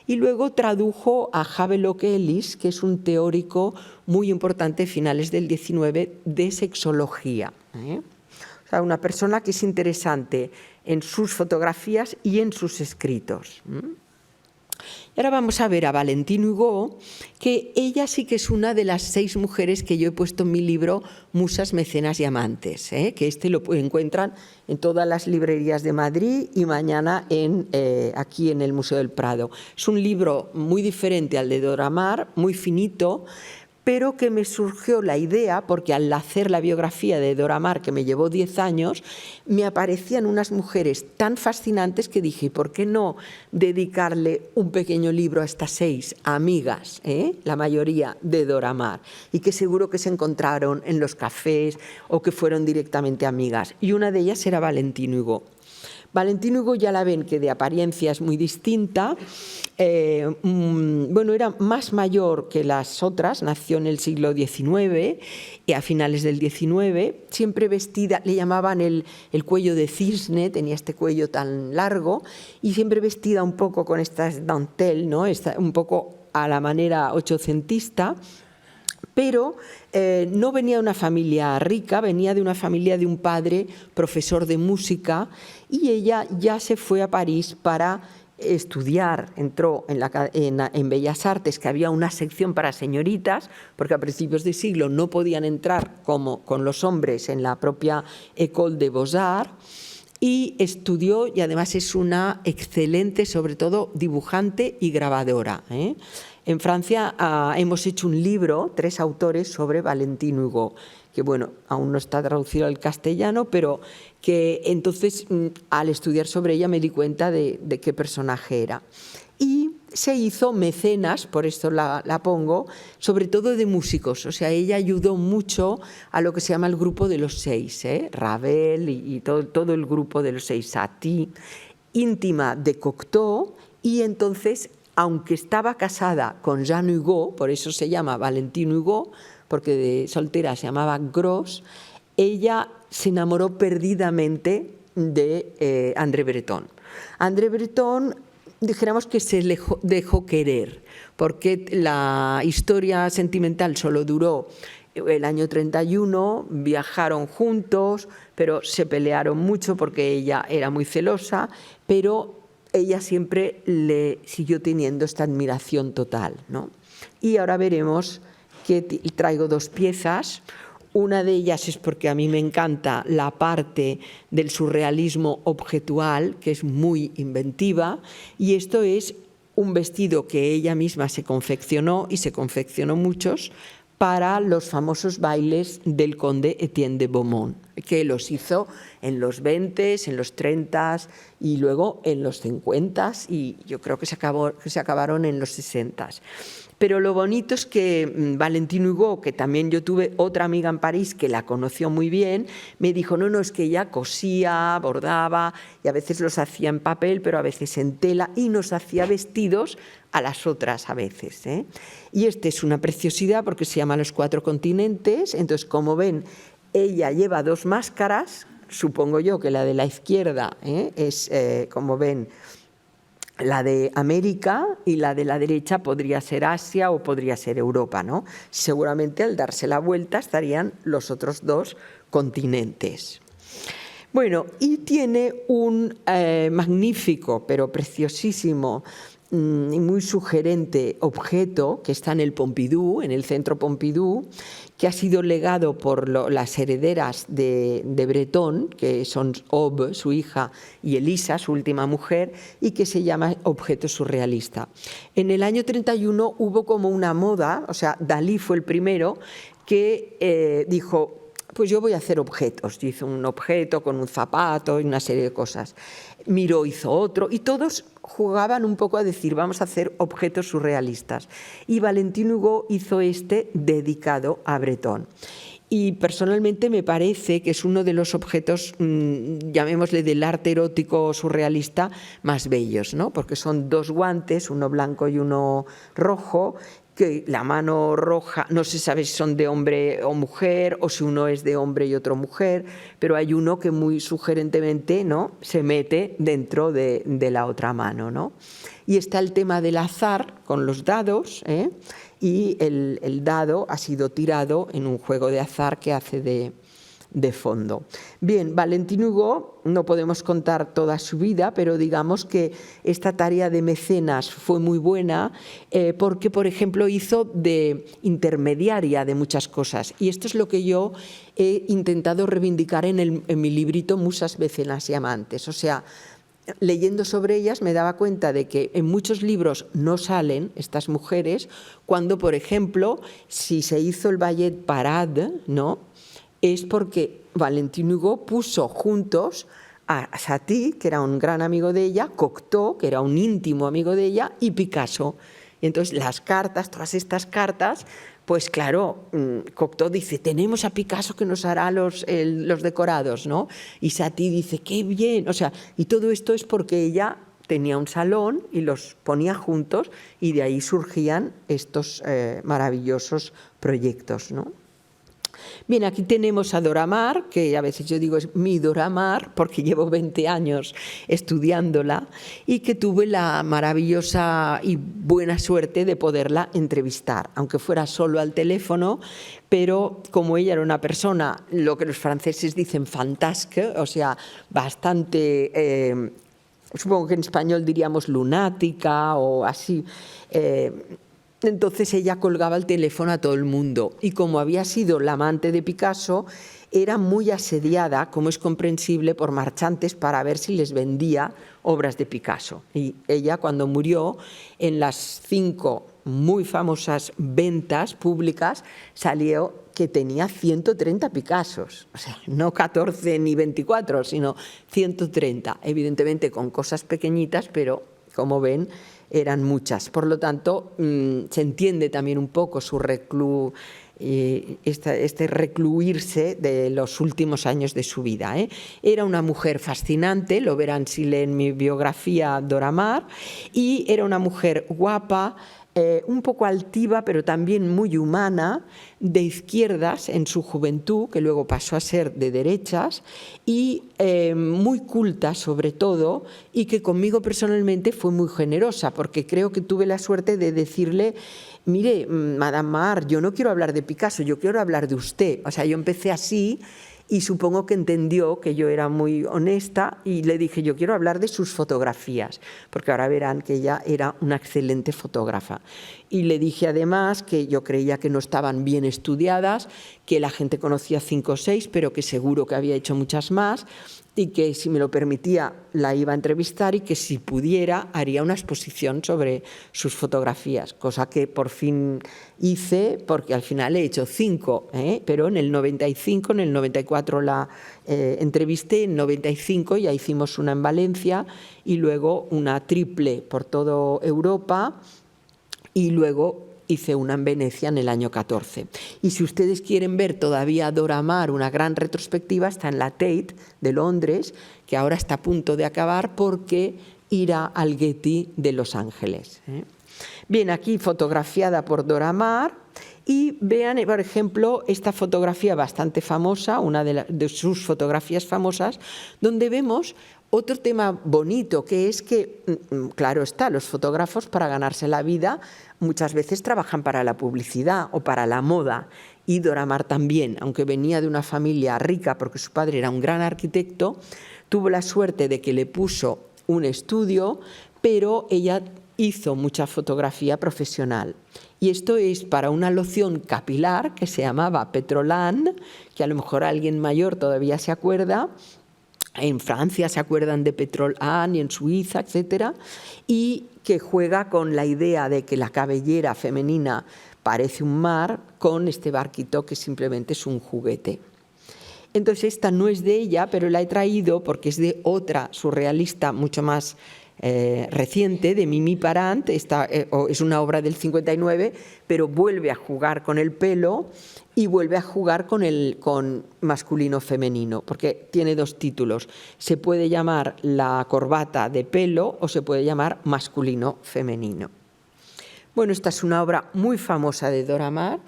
Y luego tradujo a Havelock Ellis, que es un teórico muy importante, finales del 19, de sexología. O sea, una persona que es interesante en sus fotografías y en sus escritos. Y ahora vamos a ver a Valentine Hugo, que ella sí que es una de las 6 mujeres que yo he puesto en mi libro Musas, Mecenas y Amantes, que lo encuentran en todas las librerías de Madrid y mañana aquí en el Museo del Prado. Es un libro muy diferente al de Dora Maar, muy finito, pero que me surgió la idea, porque al hacer la biografía de Dora Maar, que me llevó 10 años, me aparecían unas mujeres tan fascinantes que dije, ¿por qué no dedicarle un pequeño libro a estas 6 amigas, la mayoría de Dora Maar, y que seguro que se encontraron en los cafés o que fueron directamente amigas? Y una de ellas era Valentine Hugo. Valentine Hugo ya la ven que de apariencia es muy distinta. Bueno, era más mayor que las otras, nació en el siglo XIX y a finales del XIX, siempre vestida, le llamaban el cuello de cisne, tenía este cuello tan largo, y siempre vestida un poco con estas dentelles, ¿no? Un poco a la manera ochocentista, pero no venía de una familia rica, venía de una familia de un padre profesor de música, y ella ya se fue a París para estudiar. Entró en Bellas Artes, que había una sección para señoritas, porque a principios de siglo no podían entrar como con los hombres en la propia École des Beaux-Arts, y estudió, y además es una excelente, sobre todo, dibujante y grabadora. En Francia hemos hecho un libro, 3 autores, sobre Valentine Hugo, que bueno, aún no está traducido al castellano, pero que entonces al estudiar sobre ella me di cuenta de qué personaje era. Y se hizo mecenas, por esto la pongo, sobre todo de músicos. O sea, ella ayudó mucho a lo que se llama el grupo de los 6, Ravel y todo el grupo de los 6, Satie, íntima de Cocteau, y entonces, aunque estaba casada con Jean Hugo, por eso se llama Valentine Hugo, porque de soltera se llamaba Gros, ella se enamoró perdidamente de André Breton. André Breton, dijéramos que se dejó querer, porque la historia sentimental solo duró el año 31, viajaron juntos, pero se pelearon mucho porque ella era muy celosa, pero ella siempre le siguió teniendo esta admiración total, ¿no? Y ahora veremos que traigo 2 piezas. Una de ellas es porque a mí me encanta la parte del surrealismo objetual, que es muy inventiva, y esto es un vestido que ella misma se confeccionó, y se confeccionó muchos, para los famosos bailes del conde Etienne de Beaumont, que los hizo en los 20, en los 30 y luego en los 50, y yo creo que se acabaron en los 60. Pero lo bonito es que Valentine Hugo, que también yo tuve otra amiga en París que la conoció muy bien, me dijo, no, es que ella cosía, bordaba, y a veces los hacía en papel, pero a veces en tela, y nos hacía vestidos a las otras a veces. Y este es una preciosidad porque se llama Los 4 continentes. Entonces, como ven, ella lleva 2 máscaras, supongo yo que la de la izquierda es, como ven, la de América, y la de la derecha podría ser Asia o podría ser Europa, ¿no? Seguramente al darse la vuelta estarían los otros 2 continentes. Bueno, y tiene un magnífico, pero preciosísimo y muy sugerente objeto que está en el Pompidou, en el Centro Pompidou, que ha sido legado por las herederas de Breton, que son Aube, su hija, y Elisa, su última mujer, y que se llama objeto surrealista. En el año 31 hubo como una moda, o sea, Dalí fue el primero que dijo, pues yo voy a hacer objetos. Hizo un objeto con un zapato y una serie de cosas. Miró, hizo otro, y todos jugaban un poco a decir, vamos a hacer objetos surrealistas. Y Valentine Hugo hizo este dedicado a Breton. Y personalmente me parece que es uno de los objetos, llamémosle del arte erótico surrealista, más bellos, ¿no? Porque son 2 guantes, uno blanco y uno rojo, que la mano roja no se sabe si son de hombre o mujer, o si uno es de hombre y otro mujer, pero hay uno que muy sugerentemente, ¿no?, se mete dentro de la otra mano, ¿no? Y está el tema del azar con los dados, y el dado ha sido tirado en un juego de azar que hace de fondo. Bien, Valentine Hugo, no podemos contar toda su vida, pero digamos que esta tarea de mecenas fue muy buena porque, por ejemplo, hizo de intermediaria de muchas cosas. Y esto es lo que yo he intentado reivindicar en mi librito Musas, Mecenas y Amantes. O sea, leyendo sobre ellas me daba cuenta de que en muchos libros no salen estas mujeres, cuando, por ejemplo, si se hizo el ballet Parade, ¿no?, es porque Valentine Hugo puso juntos a Satie, que era un gran amigo de ella, Cocteau, que era un íntimo amigo de ella, y Picasso. Y entonces las cartas, todas estas cartas, pues claro, Cocteau dice, tenemos a Picasso que nos hará los decorados, ¿no? Y Satie dice, qué bien. O sea, y todo esto es porque ella tenía un salón y los ponía juntos, y de ahí surgían estos maravillosos proyectos, ¿no? Bien, aquí tenemos a Dora Maar, que a veces yo digo es mi Dora Maar, porque llevo 20 años estudiándola y que tuve la maravillosa y buena suerte de poderla entrevistar, aunque fuera solo al teléfono, pero como ella era una persona, lo que los franceses dicen fantasque, o sea, bastante, supongo que en español diríamos lunática o así, entonces ella colgaba el teléfono a todo el mundo y como había sido la amante de Picasso, era muy asediada, como es comprensible, por marchantes para ver si les vendía obras de Picasso. Y ella, cuando murió, en las 5 muy famosas ventas públicas, salió que tenía 130 Picassos, o sea, no 14 ni 24, sino 130, evidentemente con cosas pequeñitas, pero como ven, eran muchas. Por lo tanto, se entiende también un poco su este recluirse de los últimos años de su vida. Era una mujer fascinante, lo verán si leen mi biografía Dora Maar, y era una mujer guapa, un poco altiva, pero también muy humana, de izquierdas en su juventud, que luego pasó a ser de derechas, y muy culta sobre todo, y que conmigo personalmente fue muy generosa, porque creo que tuve la suerte de decirle: mire, Madame Maar, yo no quiero hablar de Picasso, yo quiero hablar de usted. O sea, yo empecé así y supongo que entendió que yo era muy honesta y le dije: yo quiero hablar de sus fotografías, porque ahora verán que ella era una excelente fotógrafa. Y le dije además que yo creía que no estaban bien estudiadas, que la gente conocía 5 o 6, pero que seguro que había hecho muchas más, y que si me lo permitía la iba a entrevistar y que si pudiera haría una exposición sobre sus fotografías, cosa que por fin hice, porque al final he hecho 5, pero en el 95, en el 94 la entrevisté, en 95 ya hicimos una en Valencia y luego una triple por toda Europa y luego hice una en Venecia en el año 14. Y si ustedes quieren ver todavía a Dora Maar, una gran retrospectiva, está en la Tate de Londres, que ahora está a punto de acabar porque irá al Getty de Los Ángeles. Bien, aquí fotografiada por Dora Maar. Y vean, por ejemplo, esta fotografía bastante famosa, una de sus fotografías famosas, donde vemos otro tema bonito, que es que, claro está, los fotógrafos para ganarse la vida muchas veces trabajan para la publicidad o para la moda. Y Dora Maar también, aunque venía de una familia rica porque su padre era un gran arquitecto, tuvo la suerte de que le puso un estudio, pero ella hizo mucha fotografía profesional. Y esto es para una loción capilar que se llamaba Petrolan, que a lo mejor alguien mayor todavía se acuerda. En Francia se acuerdan de Petrolan y en Suiza, etcétera, y que juega con la idea de que la cabellera femenina parece un mar con este barquito que simplemente es un juguete. Entonces esta no es de ella, pero la he traído porque es de otra surrealista mucho más reciente, de Mimi Parent. Esta es una obra del 59, pero vuelve a jugar con el pelo y vuelve a jugar con masculino-femenino, porque tiene 2 títulos. Se puede llamar La corbata de pelo o se puede llamar masculino-femenino. Bueno, esta es una obra muy famosa de Dora Maar,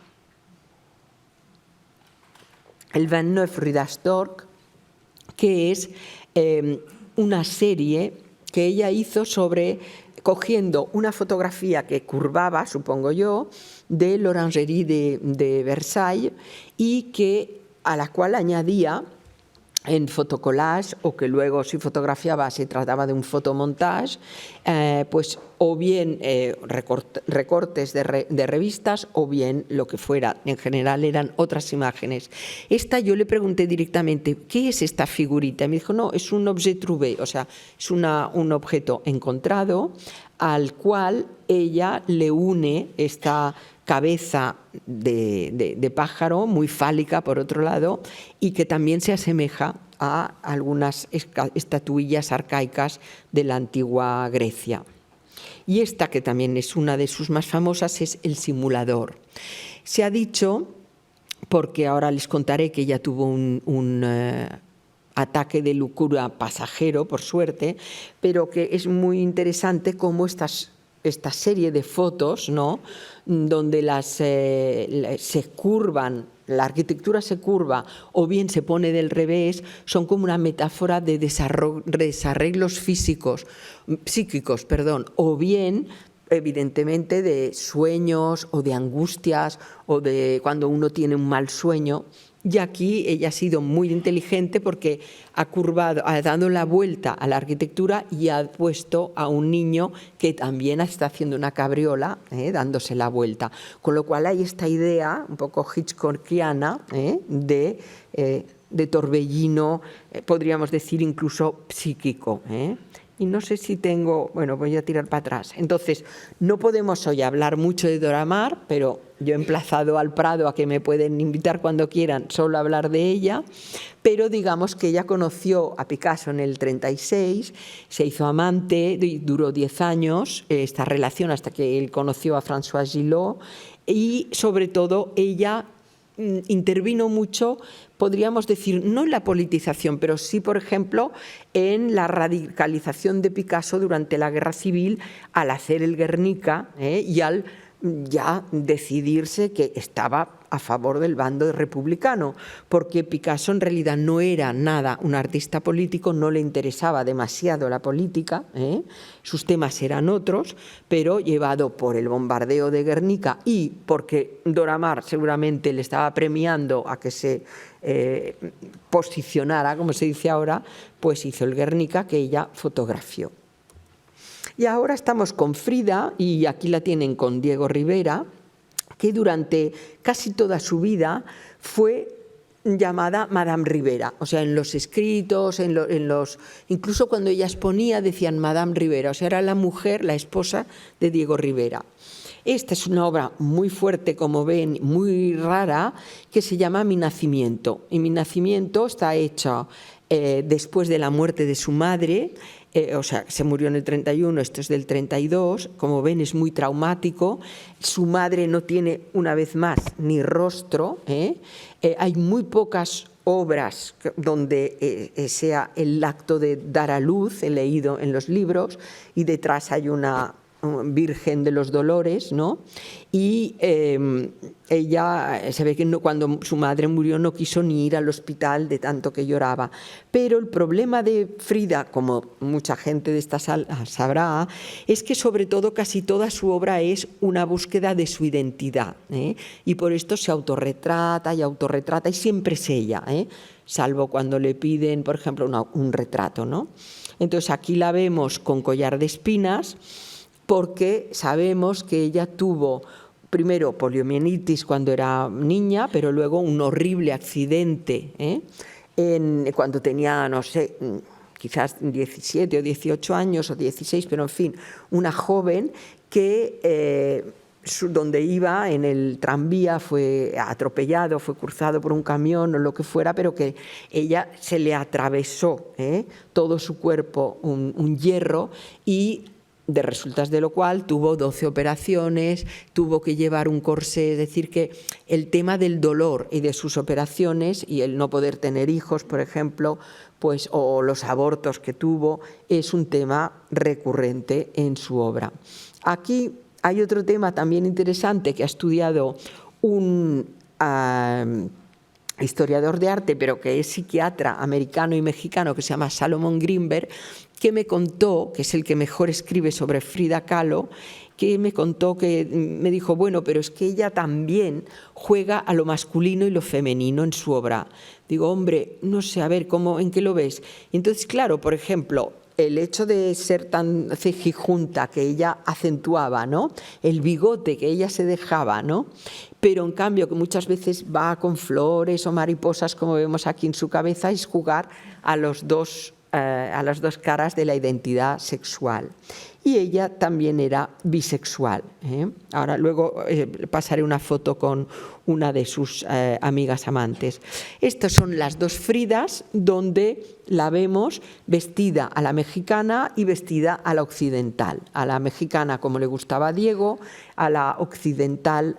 el 29 Rue d'Astorg, que es una serie que ella hizo cogiendo una fotografía que curvaba, supongo yo, de l'Orangerie de Versailles y a la cual añadía en fotocollage, o que luego si fotografiaba se trataba de un fotomontage, pues o bien recortes de revistas o bien lo que fuera. En general eran otras imágenes. Esta yo le pregunté directamente: ¿qué es esta figurita? Y me dijo: no, es un objet trouvé, o sea, es un objeto encontrado al cual ella le une esta cabeza de pájaro, muy fálica por otro lado, y que también se asemeja a algunas estatuillas arcaicas de la antigua Grecia. Y esta, que también es una de sus más famosas, es el simulador. Se ha dicho, porque ahora les contaré que ella tuvo un ataque de locura pasajero, por suerte, pero que es muy interesante cómo esta serie de fotos, ¿no?, donde se curvan la arquitectura se curva o bien se pone del revés, son como una metáfora de desarreglos psíquicos, o bien evidentemente de sueños o de angustias o de cuando uno tiene un mal sueño. Y aquí ella ha sido muy inteligente porque ha dado la vuelta a la arquitectura y ha puesto a un niño que también está haciendo una cabriola, dándose la vuelta. Con lo cual hay esta idea un poco hitchcockiana de torbellino, podríamos decir incluso psíquico. Y no sé si tengo... Bueno, voy a tirar para atrás. Entonces, no podemos hoy hablar mucho de Dora Maar, pero yo he emplazado al Prado a que me pueden invitar cuando quieran solo a hablar de ella, pero digamos que ella conoció a Picasso en el 36, se hizo amante, duró 10 años esta relación hasta que él conoció a François Gillot y sobre todo ella intervino mucho, podríamos decir, no en la politización, pero sí, por ejemplo, en la radicalización de Picasso durante la Guerra Civil al hacer el Guernica y al ya decidirse que estaba a favor del bando republicano, porque Picasso en realidad no era nada un artista político, no le interesaba demasiado la política, sus temas eran otros, pero llevado por el bombardeo de Guernica y porque Dora Maar seguramente le estaba premiando a que se posicionara, como se dice ahora, pues hizo el Guernica que ella fotografió. Y ahora estamos con Frida, y aquí la tienen con Diego Rivera, que durante casi toda su vida fue llamada Madame Rivera. O sea, en los escritos, incluso cuando ella exponía decían Madame Rivera. O sea, era la mujer, la esposa de Diego Rivera. Esta es una obra muy fuerte, como ven, muy rara, que se llama Mi nacimiento. Y Mi nacimiento está hecha después de la muerte de su madre. O sea, se murió en el 31, esto es del 32, como ven es muy traumático, su madre no tiene una vez más ni rostro, hay muy pocas obras donde sea el acto de dar a luz, he leído en los libros, y detrás hay una Virgen de los Dolores, ¿no? Y ella, se ve que cuando su madre murió no quiso ni ir al hospital de tanto que lloraba. Pero el problema de Frida, como mucha gente de esta sala sabrá, es que sobre todo casi toda su obra es una búsqueda de su identidad, y por esto se autorretrata y siempre es ella, salvo cuando le piden, por ejemplo, un retrato, ¿no? Entonces aquí la vemos con collar de espinas, porque sabemos que ella tuvo primero poliomielitis cuando era niña, pero luego un horrible accidente cuando tenía, no sé, quizás 17 o 18 años o 16, pero en fin, una joven que donde iba en el tranvía fue atropellado, fue cruzado por un camión o lo que fuera, pero que ella se le atravesó todo su cuerpo un hierro y de resultas de lo cual tuvo 12 operaciones, tuvo que llevar un corsé, es decir, que el tema del dolor y de sus operaciones y el no poder tener hijos, por ejemplo, pues, o los abortos que tuvo, es un tema recurrente en su obra. Aquí hay otro tema también interesante que ha estudiado un historiador de arte, pero que es psiquiatra americano y mexicano, que se llama Salomón Greenberg, que me contó, que es el que mejor escribe sobre Frida Kahlo, que me contó que me dijo, bueno, pero es que ella también juega a lo masculino y lo femenino en su obra. Digo, hombre, no sé, a ver, ¿en qué lo ves? Y entonces, claro, por ejemplo, el hecho de ser tan cejijunta que ella acentuaba, ¿no? El bigote que ella se dejaba, ¿no? Pero en cambio que muchas veces va con flores o mariposas, como vemos aquí en su cabeza, es jugar a las dos caras de la identidad sexual. Y ella también era bisexual. Ahora luego pasaré una foto con una de sus amigas amantes. Estas son las dos Fridas, donde la vemos vestida a la mexicana y vestida a la occidental. A la mexicana como le gustaba a Diego, a la occidental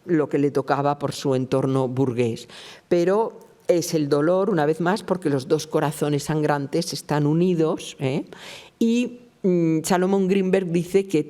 lo que le tocaba por su entorno burgués. Pero es el dolor, una vez más, porque los dos corazones sangrantes están unidos y Salomón Greenberg dice que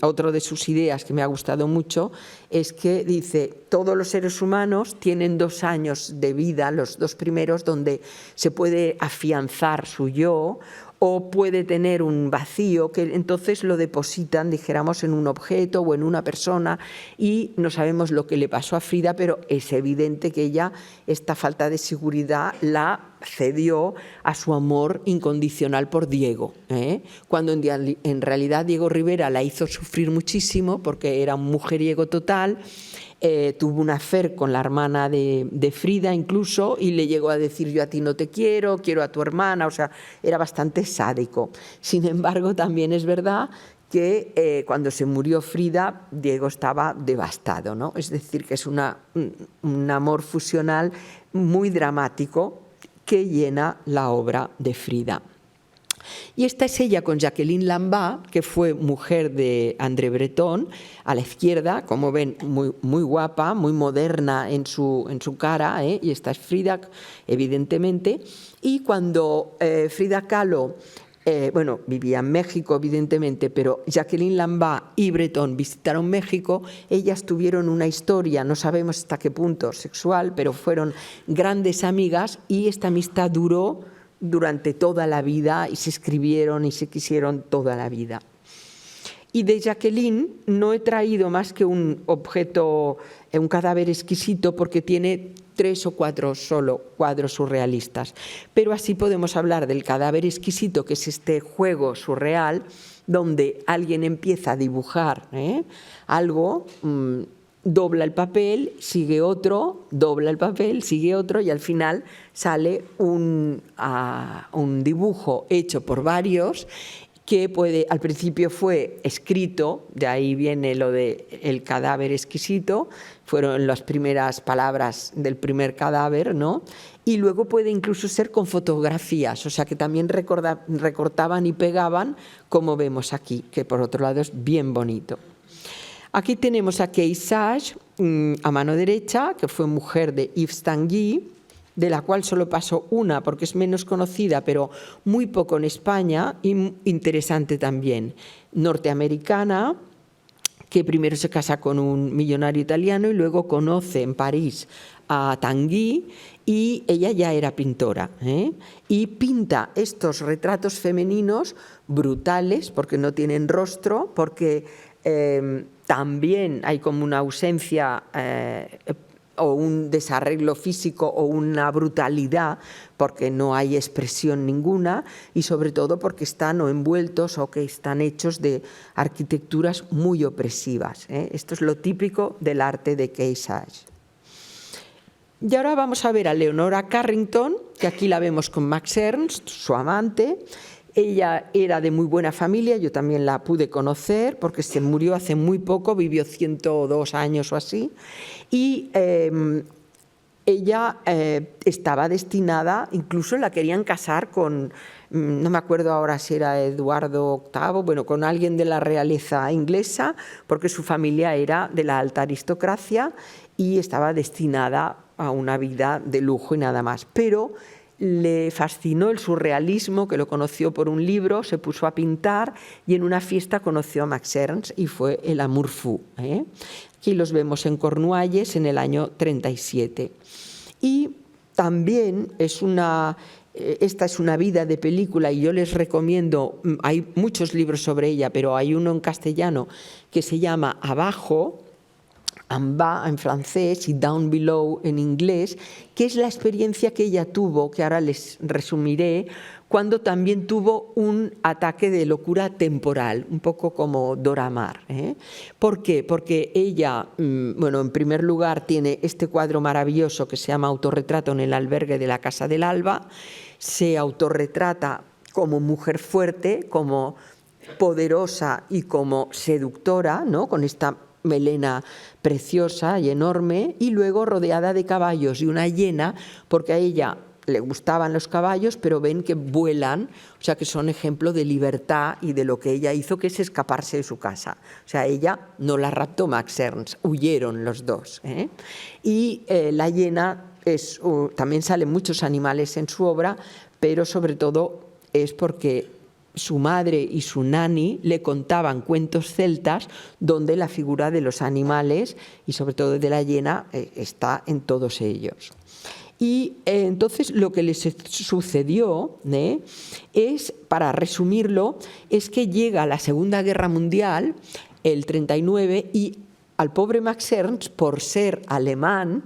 otro de sus ideas que me ha gustado mucho es que dice, todos los seres humanos tienen 2 años de vida, los 2 primeros, donde se puede afianzar su yo o puede tener un vacío que entonces lo depositan, dijéramos, en un objeto o en una persona, y no sabemos lo que le pasó a Frida, pero es evidente que ella, esta falta de seguridad, la cedió a su amor incondicional por Diego, cuando en realidad Diego Rivera la hizo sufrir muchísimo porque era un mujeriego total. Tuvo un affair con la hermana de Frida incluso, y le llegó a decir, yo a ti no te quiero, quiero a tu hermana, o sea, era bastante sádico. Sin embargo, también es verdad que cuando se murió Frida, Diego estaba devastado, ¿no? Es decir, que es un amor fusional muy dramático que llena la obra de Frida. Y esta es ella con Jacqueline Lambert, que fue mujer de André Breton, a la izquierda, como ven, muy guapa, muy moderna en su cara, y esta es Frida, evidentemente. Y cuando Frida Kahlo, vivía en México, evidentemente, pero Jacqueline Lambert y Breton visitaron México, ellas tuvieron una historia, no sabemos hasta qué punto sexual, pero fueron grandes amigas, y esta amistad duró durante toda la vida y se escribieron y se quisieron toda la vida. Y de Jacqueline no he traído más que un objeto, un cadáver exquisito, porque tiene 3 o 4 solo cuadros surrealistas. Pero así podemos hablar del cadáver exquisito, que es este juego surreal donde alguien empieza a dibujar algo, dobla el papel, sigue otro, dobla el papel, sigue otro, y al final sale un dibujo hecho por varios, que al principio fue escrito, de ahí viene lo de el cadáver exquisito, fueron las primeras palabras del primer cadáver, ¿no? Y luego puede incluso ser con fotografías, o sea que también recortaban y pegaban, como vemos aquí, que por otro lado es bien bonito. Aquí tenemos a Kay Sage, a mano derecha, que fue mujer de Yves Tanguy, de la cual solo pasó una porque es menos conocida, pero muy poco en España, y interesante también. Norteamericana, que primero se casa con un millonario italiano y luego conoce en París a Tanguy, y ella ya era pintora, y pinta estos retratos femeninos brutales, porque no tienen rostro, porque también hay como una ausencia o un desarreglo físico o una brutalidad, porque no hay expresión ninguna, y sobre todo porque están o envueltos o que están hechos de arquitecturas muy opresivas. Esto es lo típico del arte de Kay Sage. Y ahora vamos a ver a Leonora Carrington, que aquí la vemos con Max Ernst, su amante. Ella era de muy buena familia, yo también la pude conocer porque se murió hace muy poco, vivió 102 años o así, y ella estaba destinada, incluso la querían casar con, no me acuerdo ahora si era Eduardo VIII, bueno, con alguien de la realeza inglesa, porque su familia era de la alta aristocracia y estaba destinada a una vida de lujo y nada más. Pero le fascinó el surrealismo, que lo conoció por un libro, se puso a pintar y en una fiesta conoció a Max Ernst y fue el Amour fou. Aquí los vemos en Cornualles en el año 37. Y también esta es una vida de película y yo les recomiendo, hay muchos libros sobre ella, pero hay uno en castellano que se llama Abajo, En bas en francés y Down Below en inglés, que es la experiencia que ella tuvo, que ahora les resumiré, cuando también tuvo un ataque de locura temporal, un poco como Dora Maar. ¿Por qué? Porque ella, en primer lugar, tiene este cuadro maravilloso que se llama Autorretrato en el albergue de la Casa del Alba. Se autorretrata como mujer fuerte, como poderosa y como seductora, ¿no? Con esta melena preciosa y enorme, y luego rodeada de caballos y una hiena, porque a ella le gustaban los caballos, pero ven que vuelan, o sea que son ejemplo de libertad y de lo que ella hizo, que es escaparse de su casa. O sea, ella no la raptó Max Ernst, huyeron los dos. Y la hiena también salen muchos animales en su obra, pero sobre todo es porque su madre y su nani le contaban cuentos celtas donde la figura de los animales y sobre todo de la hiena está en todos ellos. Y entonces lo que les sucedió, es, para resumirlo, es que llega la Segunda Guerra Mundial, el 39, y al pobre Max Ernst, por ser alemán,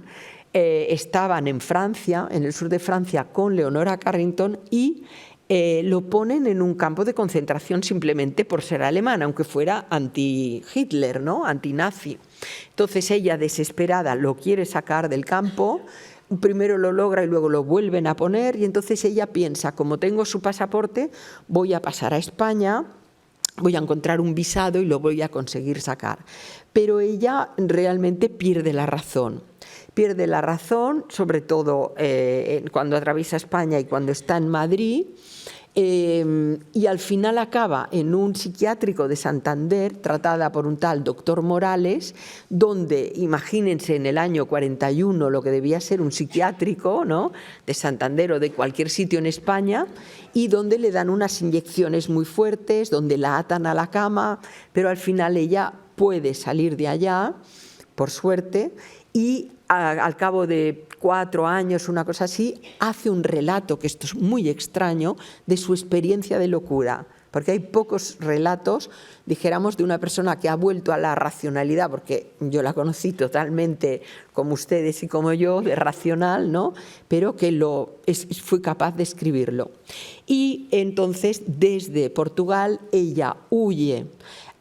estaban en Francia, en el sur de Francia, con Leonora Carrington y lo ponen en un campo de concentración simplemente por ser alemán, aunque fuera anti-Hitler, ¿no? Anti-nazi. Entonces ella, desesperada, lo quiere sacar del campo. Primero lo logra y luego lo vuelven a poner, y entonces ella piensa, como tengo su pasaporte, voy a pasar a España, voy a encontrar un visado y lo voy a conseguir sacar. Pero ella realmente pierde la razón. Pierde la razón, sobre todo cuando atraviesa España y cuando está en Madrid, y al final acaba en un psiquiátrico de Santander, tratada por un tal doctor Morales, donde, imagínense, en el año 41 lo que debía ser un psiquiátrico, ¿no?, de Santander o de cualquier sitio en España, y donde le dan unas inyecciones muy fuertes, donde la atan a la cama, pero al final ella puede salir de allá, por suerte, y al cabo de 4 años, una cosa así, hace un relato, que esto es muy extraño, de su experiencia de locura, porque hay pocos relatos, dijéramos, de una persona que ha vuelto a la racionalidad, porque yo la conocí totalmente, como ustedes y como yo, de racional, ¿no?, pero que fue capaz de escribirlo. Y entonces, desde Portugal, ella huye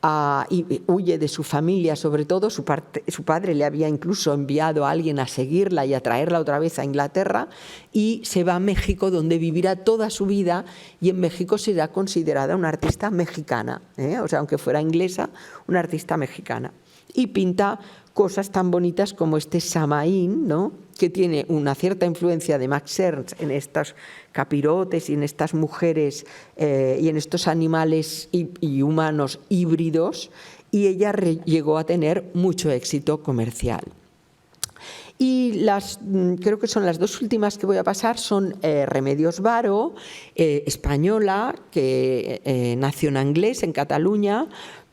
de su familia, sobre todo. Su padre le había incluso enviado a alguien a seguirla y a traerla otra vez a Inglaterra, y se va a México, donde vivirá toda su vida, y en México será considerada una artista mexicana, o sea, aunque fuera inglesa, una artista mexicana. Y pinta cosas tan bonitas como este Samaín, ¿no?, que tiene una cierta influencia de Max Ernst en estos capirotes y en estas mujeres y en estos animales y humanos híbridos, y ella llegó a tener mucho éxito comercial. Y creo que son las dos últimas que voy a pasar, son Remedios Varo, española, que nació en Anglés, en Cataluña,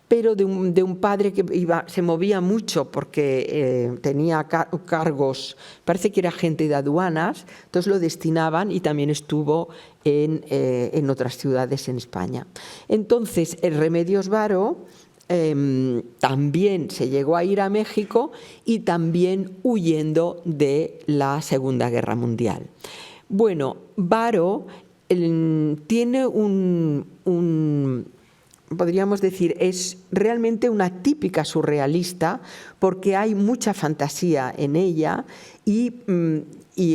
pero de un padre que se movía mucho porque tenía cargos, parece que era agente de aduanas, entonces lo destinaban, y también estuvo en otras ciudades en España. Entonces, el Remedios Varo también se llegó a ir a México, y también huyendo de la Segunda Guerra Mundial. Bueno, Varo tiene podríamos decir, es realmente una típica surrealista, porque hay mucha fantasía en ella, y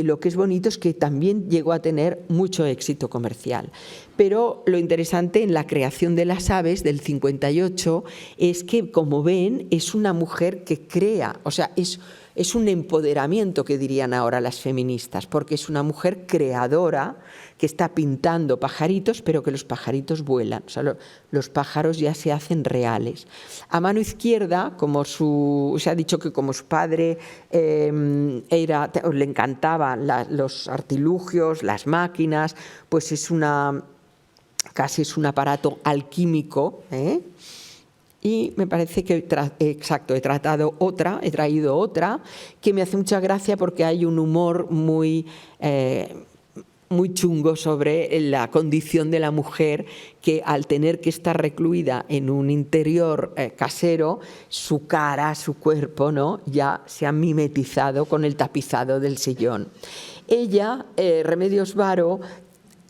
lo que es bonito es que también llegó a tener mucho éxito comercial. Pero lo interesante en la creación de las aves del 58 es que, como ven, es una mujer que crea, o sea, es un empoderamiento, que dirían ahora las feministas, porque es una mujer creadora que está pintando pajaritos, pero que los pajaritos vuelan, o sea, los pájaros ya se hacen reales. A mano izquierda, se ha dicho que como su padre le encantaban los artilugios, las máquinas, pues casi es un aparato alquímico, Y me parece que, he traído otra que me hace mucha gracia, porque hay un humor muy chungo sobre la condición de la mujer, que al tener que estar recluida en un interior casero, su cara, su cuerpo, ¿no?, ya se ha mimetizado con el tapizado del sillón. Ella, Remedios Varo,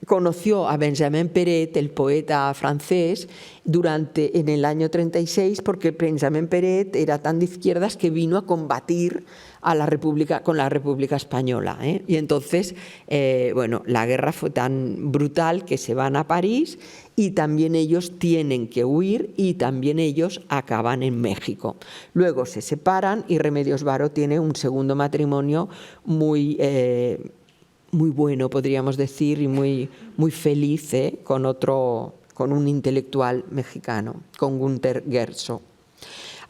conoció a Benjamin Péret, el poeta francés, en el año 36, porque Benjamin Péret era tan de izquierdas que vino a combatir con la República Española, Y entonces, la guerra fue tan brutal que se van a París, y también ellos tienen que huir, y también ellos acaban en México. Luego se separan, y Remedios Varo tiene un segundo matrimonio muy bueno, podríamos decir, y muy feliz, con un intelectual mexicano, con Günter Guerso.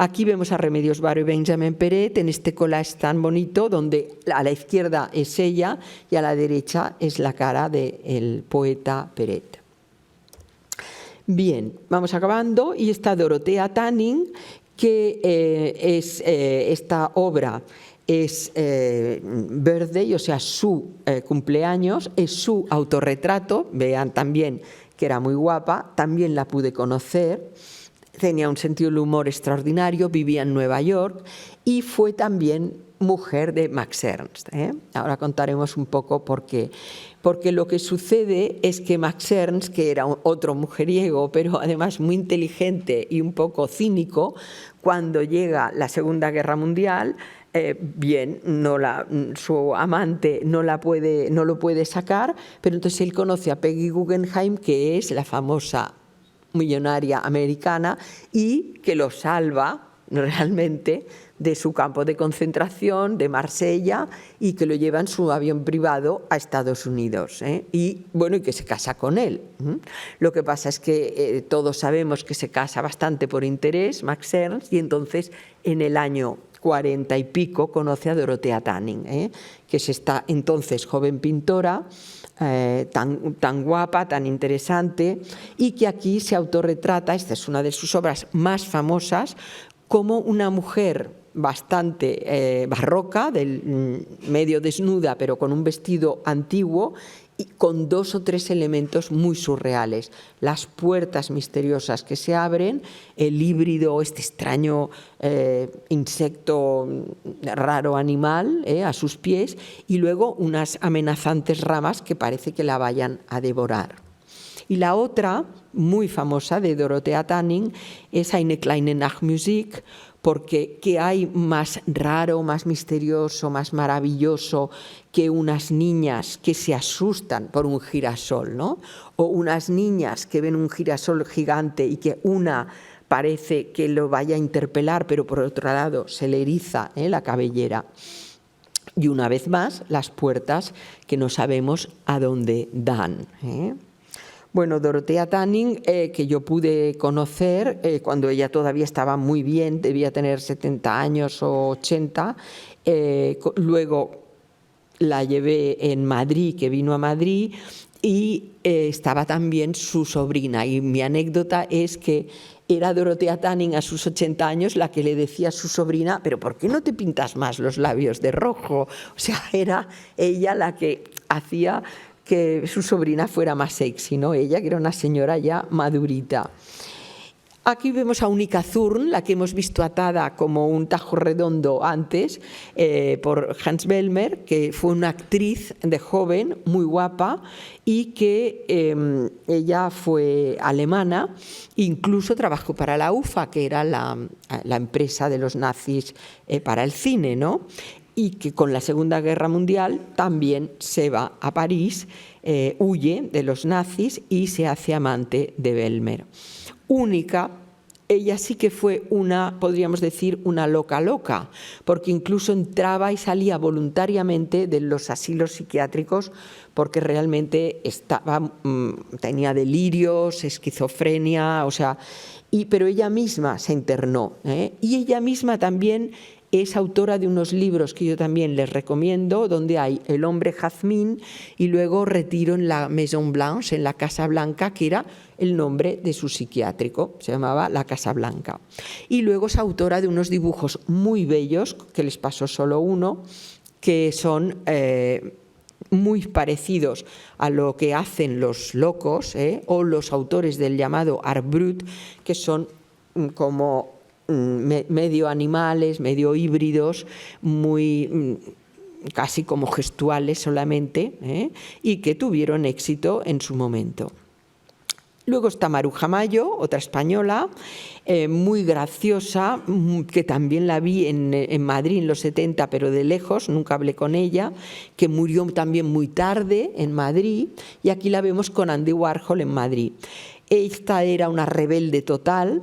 Aquí vemos a Remedios Varo y Benjamin Péret en este collage tan bonito, donde a la izquierda es ella y a la derecha es la cara del poeta Péret. Bien, vamos acabando, y está Dorothea Tanning, que esta obra es birthday, o sea, su cumpleaños, es su autorretrato. Vean también que era muy guapa, también la pude conocer, tenía un sentido del humor extraordinario, vivía en Nueva York y fue también mujer de Max Ernst. Ahora contaremos un poco por qué. Porque lo que sucede es que Max Ernst, que era otro mujeriego, pero además muy inteligente y un poco cínico, cuando llega la Segunda Guerra Mundial, su amante no lo puede sacar, pero entonces él conoce a Peggy Guggenheim, que es la famosa millonaria americana, y que lo salva realmente de su campo de concentración, de Marsella, y que lo lleva en su avión privado a Estados Unidos, y que se casa con él. Lo que pasa es que todos sabemos que se casa bastante por interés, Max Ernst, y entonces en el año 40 y pico conoce a Dorothea Tanning, que es esta entonces joven pintora, tan guapa, tan interesante, y que aquí se autorretrata, esta es una de sus obras más famosas, como una mujer bastante barroca, medio desnuda, pero con un vestido antiguo y con 2 o 3 elementos muy surreales. Las puertas misteriosas que se abren, el híbrido, este extraño insecto raro animal a sus pies, y luego unas amenazantes ramas que parece que la vayan a devorar. Y la otra, muy famosa, de Dorothea Tanning, es Eine kleine Nachtmusik, porque ¿qué hay más raro, más misterioso, más maravilloso que unas niñas que se asustan por un girasol, ¿no? O unas niñas que ven un girasol gigante y que una parece que lo vaya a interpelar, pero por otro lado se le eriza la cabellera. Y una vez más, las puertas que no sabemos a dónde dan. Bueno, Dorothea Tanning, que yo pude conocer cuando ella todavía estaba muy bien, debía tener 70 años o 80, luego la llevé en Madrid, que vino a Madrid, y estaba también su sobrina, y mi anécdota es que era Dorothea Tanning a sus 80 años la que le decía a su sobrina: pero ¿por qué no te pintas más los labios de rojo? O sea, era ella la que hacía que su sobrina fuera más sexy, ¿no? Ella, que era una señora ya madurita. Aquí vemos a Unica Thurn, la que hemos visto atada como un tajo redondo antes por Hans Bellmer, que fue una actriz de joven, muy guapa, y que ella fue alemana, incluso trabajó para la UFA, que era la empresa de los nazis para el cine, ¿no? Y que con la Segunda Guerra Mundial también se va a París, huye de los nazis y se hace amante de Bellmer. Única, ella sí que fue podríamos decir, una loca, porque incluso entraba y salía voluntariamente de los asilos psiquiátricos porque realmente tenía delirios, esquizofrenia, pero ella misma se internó, y ella misma también es autora de unos libros que yo también les recomiendo, donde hay El hombre jazmín y luego Retiro en la Maison Blanche, en la Casa Blanca, que era el nombre de su psiquiátrico, se llamaba La Casa Blanca. Y luego es autora de unos dibujos muy bellos, que les pasó solo uno, que son muy parecidos a lo que hacen los locos o los autores del llamado Art Brut, que son como medio animales, medio híbridos, muy casi como gestuales solamente, y que tuvieron éxito en su momento. Luego está Maruja Mayo, otra española, muy graciosa, que también la vi en Madrid en los 70, pero de lejos, nunca hablé con ella, que murió también muy tarde en Madrid, y aquí la vemos con Andy Warhol en Madrid. Esta era una rebelde total,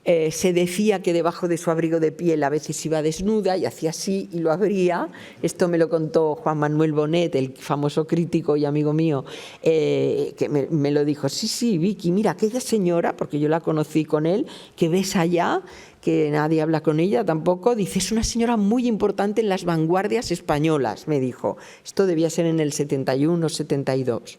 se decía que debajo de su abrigo de piel a veces iba desnuda y hacía así y lo abría. Esto me lo contó Juan Manuel Bonet, el famoso crítico y amigo mío, que me lo dijo: sí, Vicky, mira, aquella señora, porque yo la conocí con él, que ves allá, que nadie habla con ella tampoco, dice, es una señora muy importante en las vanguardias españolas, me dijo. Esto debía ser en el 71, 72.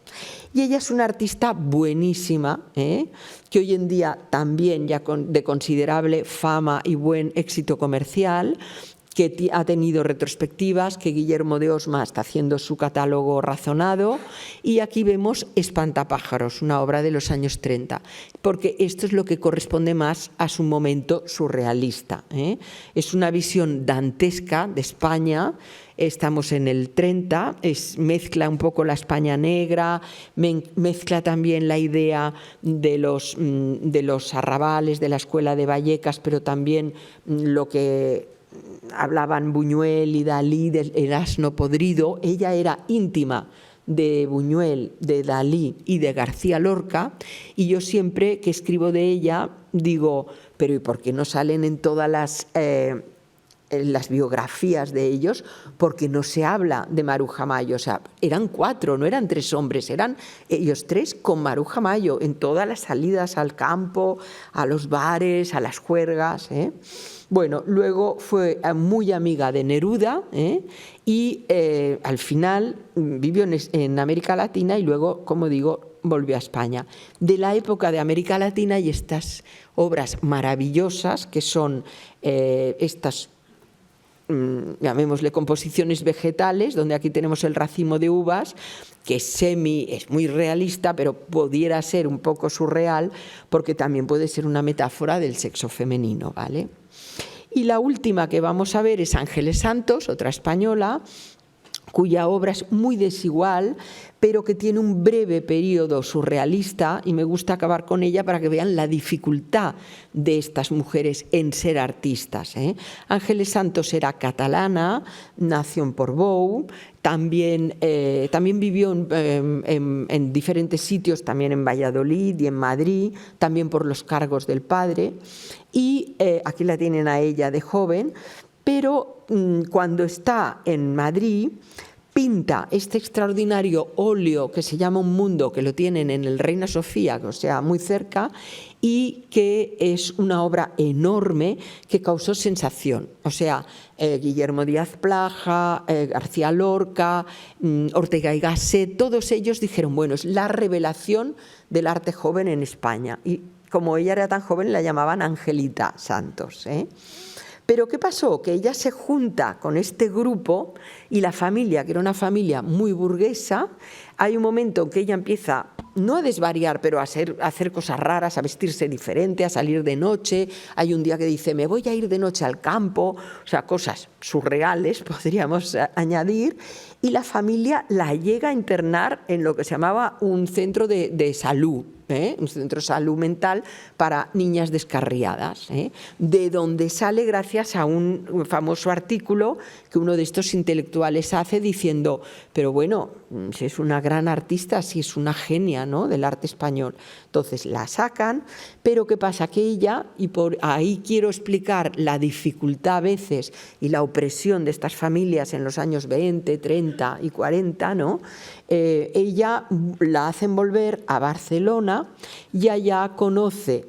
Y ella es una artista buenísima, que hoy en día también ya de considerable fama y buen éxito comercial, que ha tenido retrospectivas, que Guillermo de Osma está haciendo su catálogo razonado, y aquí vemos Espantapájaros, una obra de los años 30, porque esto es lo que corresponde más a su momento surrealista. Es una visión dantesca de España. Estamos en el 30, mezcla un poco la España negra, mezcla también la idea de los arrabales de la escuela de Vallecas, pero también lo que hablaban Buñuel y Dalí del asno podrido. Ella era íntima de Buñuel, de Dalí y de García Lorca, y yo siempre que escribo de ella digo, pero ¿y por qué no salen en todas las biografías de ellos? Porque no se habla de Maruja Mayo. O sea, eran 4, no eran 3 hombres, eran ellos 3 con Maruja Mayo en todas las salidas al campo, a los bares, a las juergas. Bueno, luego fue muy amiga de Neruda, y al final vivió en América Latina y luego, como digo, volvió a España. De la época de América Latina hay estas obras maravillosas que son estas, llamémosle composiciones vegetales, donde aquí tenemos el racimo de uvas, que es muy realista, pero pudiera ser un poco surreal, porque también puede ser una metáfora del sexo femenino, ¿vale? Y la última que vamos a ver es Ángeles Santos, otra española, cuya obra es muy desigual, pero que tiene un breve periodo surrealista, y me gusta acabar con ella para que vean la dificultad de estas mujeres en ser artistas. Ángeles Santos era catalana, nació en Portbou, también vivió en diferentes sitios, también en Valladolid y en Madrid, también por los cargos del padre, y aquí la tienen a ella de joven, pero cuando está en Madrid pinta este extraordinario óleo que se llama Un Mundo, que lo tienen en el Reina Sofía, o sea, muy cerca, y que es una obra enorme que causó sensación. O sea, Guillermo Díaz Plaja, García Lorca, Ortega y Gasset, todos ellos dijeron, bueno, es la revelación del arte joven en España. Y como ella era tan joven, la llamaban Angelita Santos. Pero ¿qué pasó? Que ella se junta con este grupo y la familia, que era una familia muy burguesa, hay un momento en que ella empieza, no a desvariar, pero a hacer cosas raras, a vestirse diferente, a salir de noche. Hay un día que dice, me voy a ir de noche al campo, o sea, cosas surreales, podríamos añadir, y la familia la llega a internar en lo que se llamaba un centro de salud, un centro de salud mental para niñas descarriadas, de donde sale gracias a un famoso artículo que uno de estos intelectuales hace diciendo, pero bueno, si es una gran artista, si es una genia, ¿no?, del arte español. Entonces la sacan, pero ¿qué pasa? Que ella, y por ahí quiero explicar la dificultad a veces y la opresión de estas familias en los años 20, 30 y 40, ¿no? Ella la hacen volver a Barcelona y allá conoce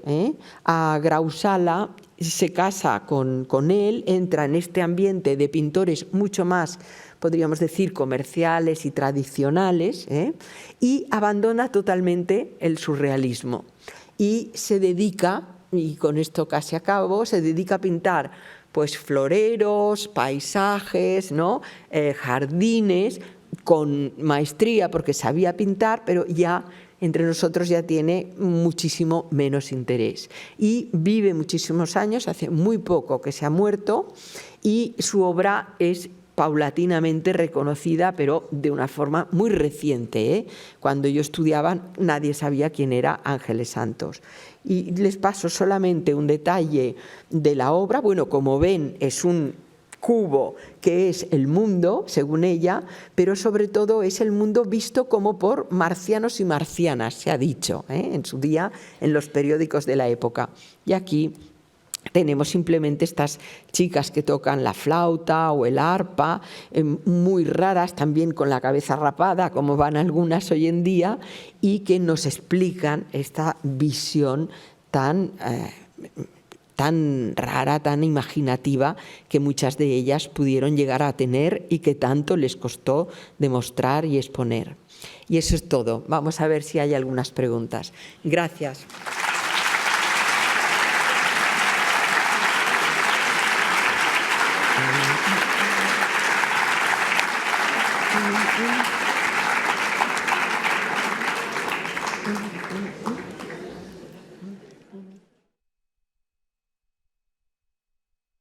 a Grau Sala, se casa con él, entra en este ambiente de pintores mucho más, podríamos decir, comerciales y tradicionales, y abandona totalmente el surrealismo y se dedica, y con esto casi acabo, se dedica a pintar pues floreros, paisajes, ¿no?, jardines, con maestría porque sabía pintar, pero ya entre nosotros ya tiene muchísimo menos interés. Y vive muchísimos años, hace muy poco que se ha muerto, y su obra es paulatinamente reconocida, pero de una forma muy reciente. Cuando yo estudiaba nadie sabía quién era Ángeles Santos. Y les paso solamente un detalle de la obra. Bueno, como ven, es un cubo que es el mundo, según ella, pero sobre todo es el mundo visto como por marcianos y marcianas, se ha dicho, en su día en los periódicos de la época. Y aquí tenemos simplemente estas chicas que tocan la flauta o el arpa, muy raras, también con la cabeza rapada, como van algunas hoy en día, y que nos explican esta visión tan tan rara, tan imaginativa, que muchas de ellas pudieron llegar a tener y que tanto les costó demostrar y exponer. Y eso es todo. Vamos a ver si hay algunas preguntas. Gracias.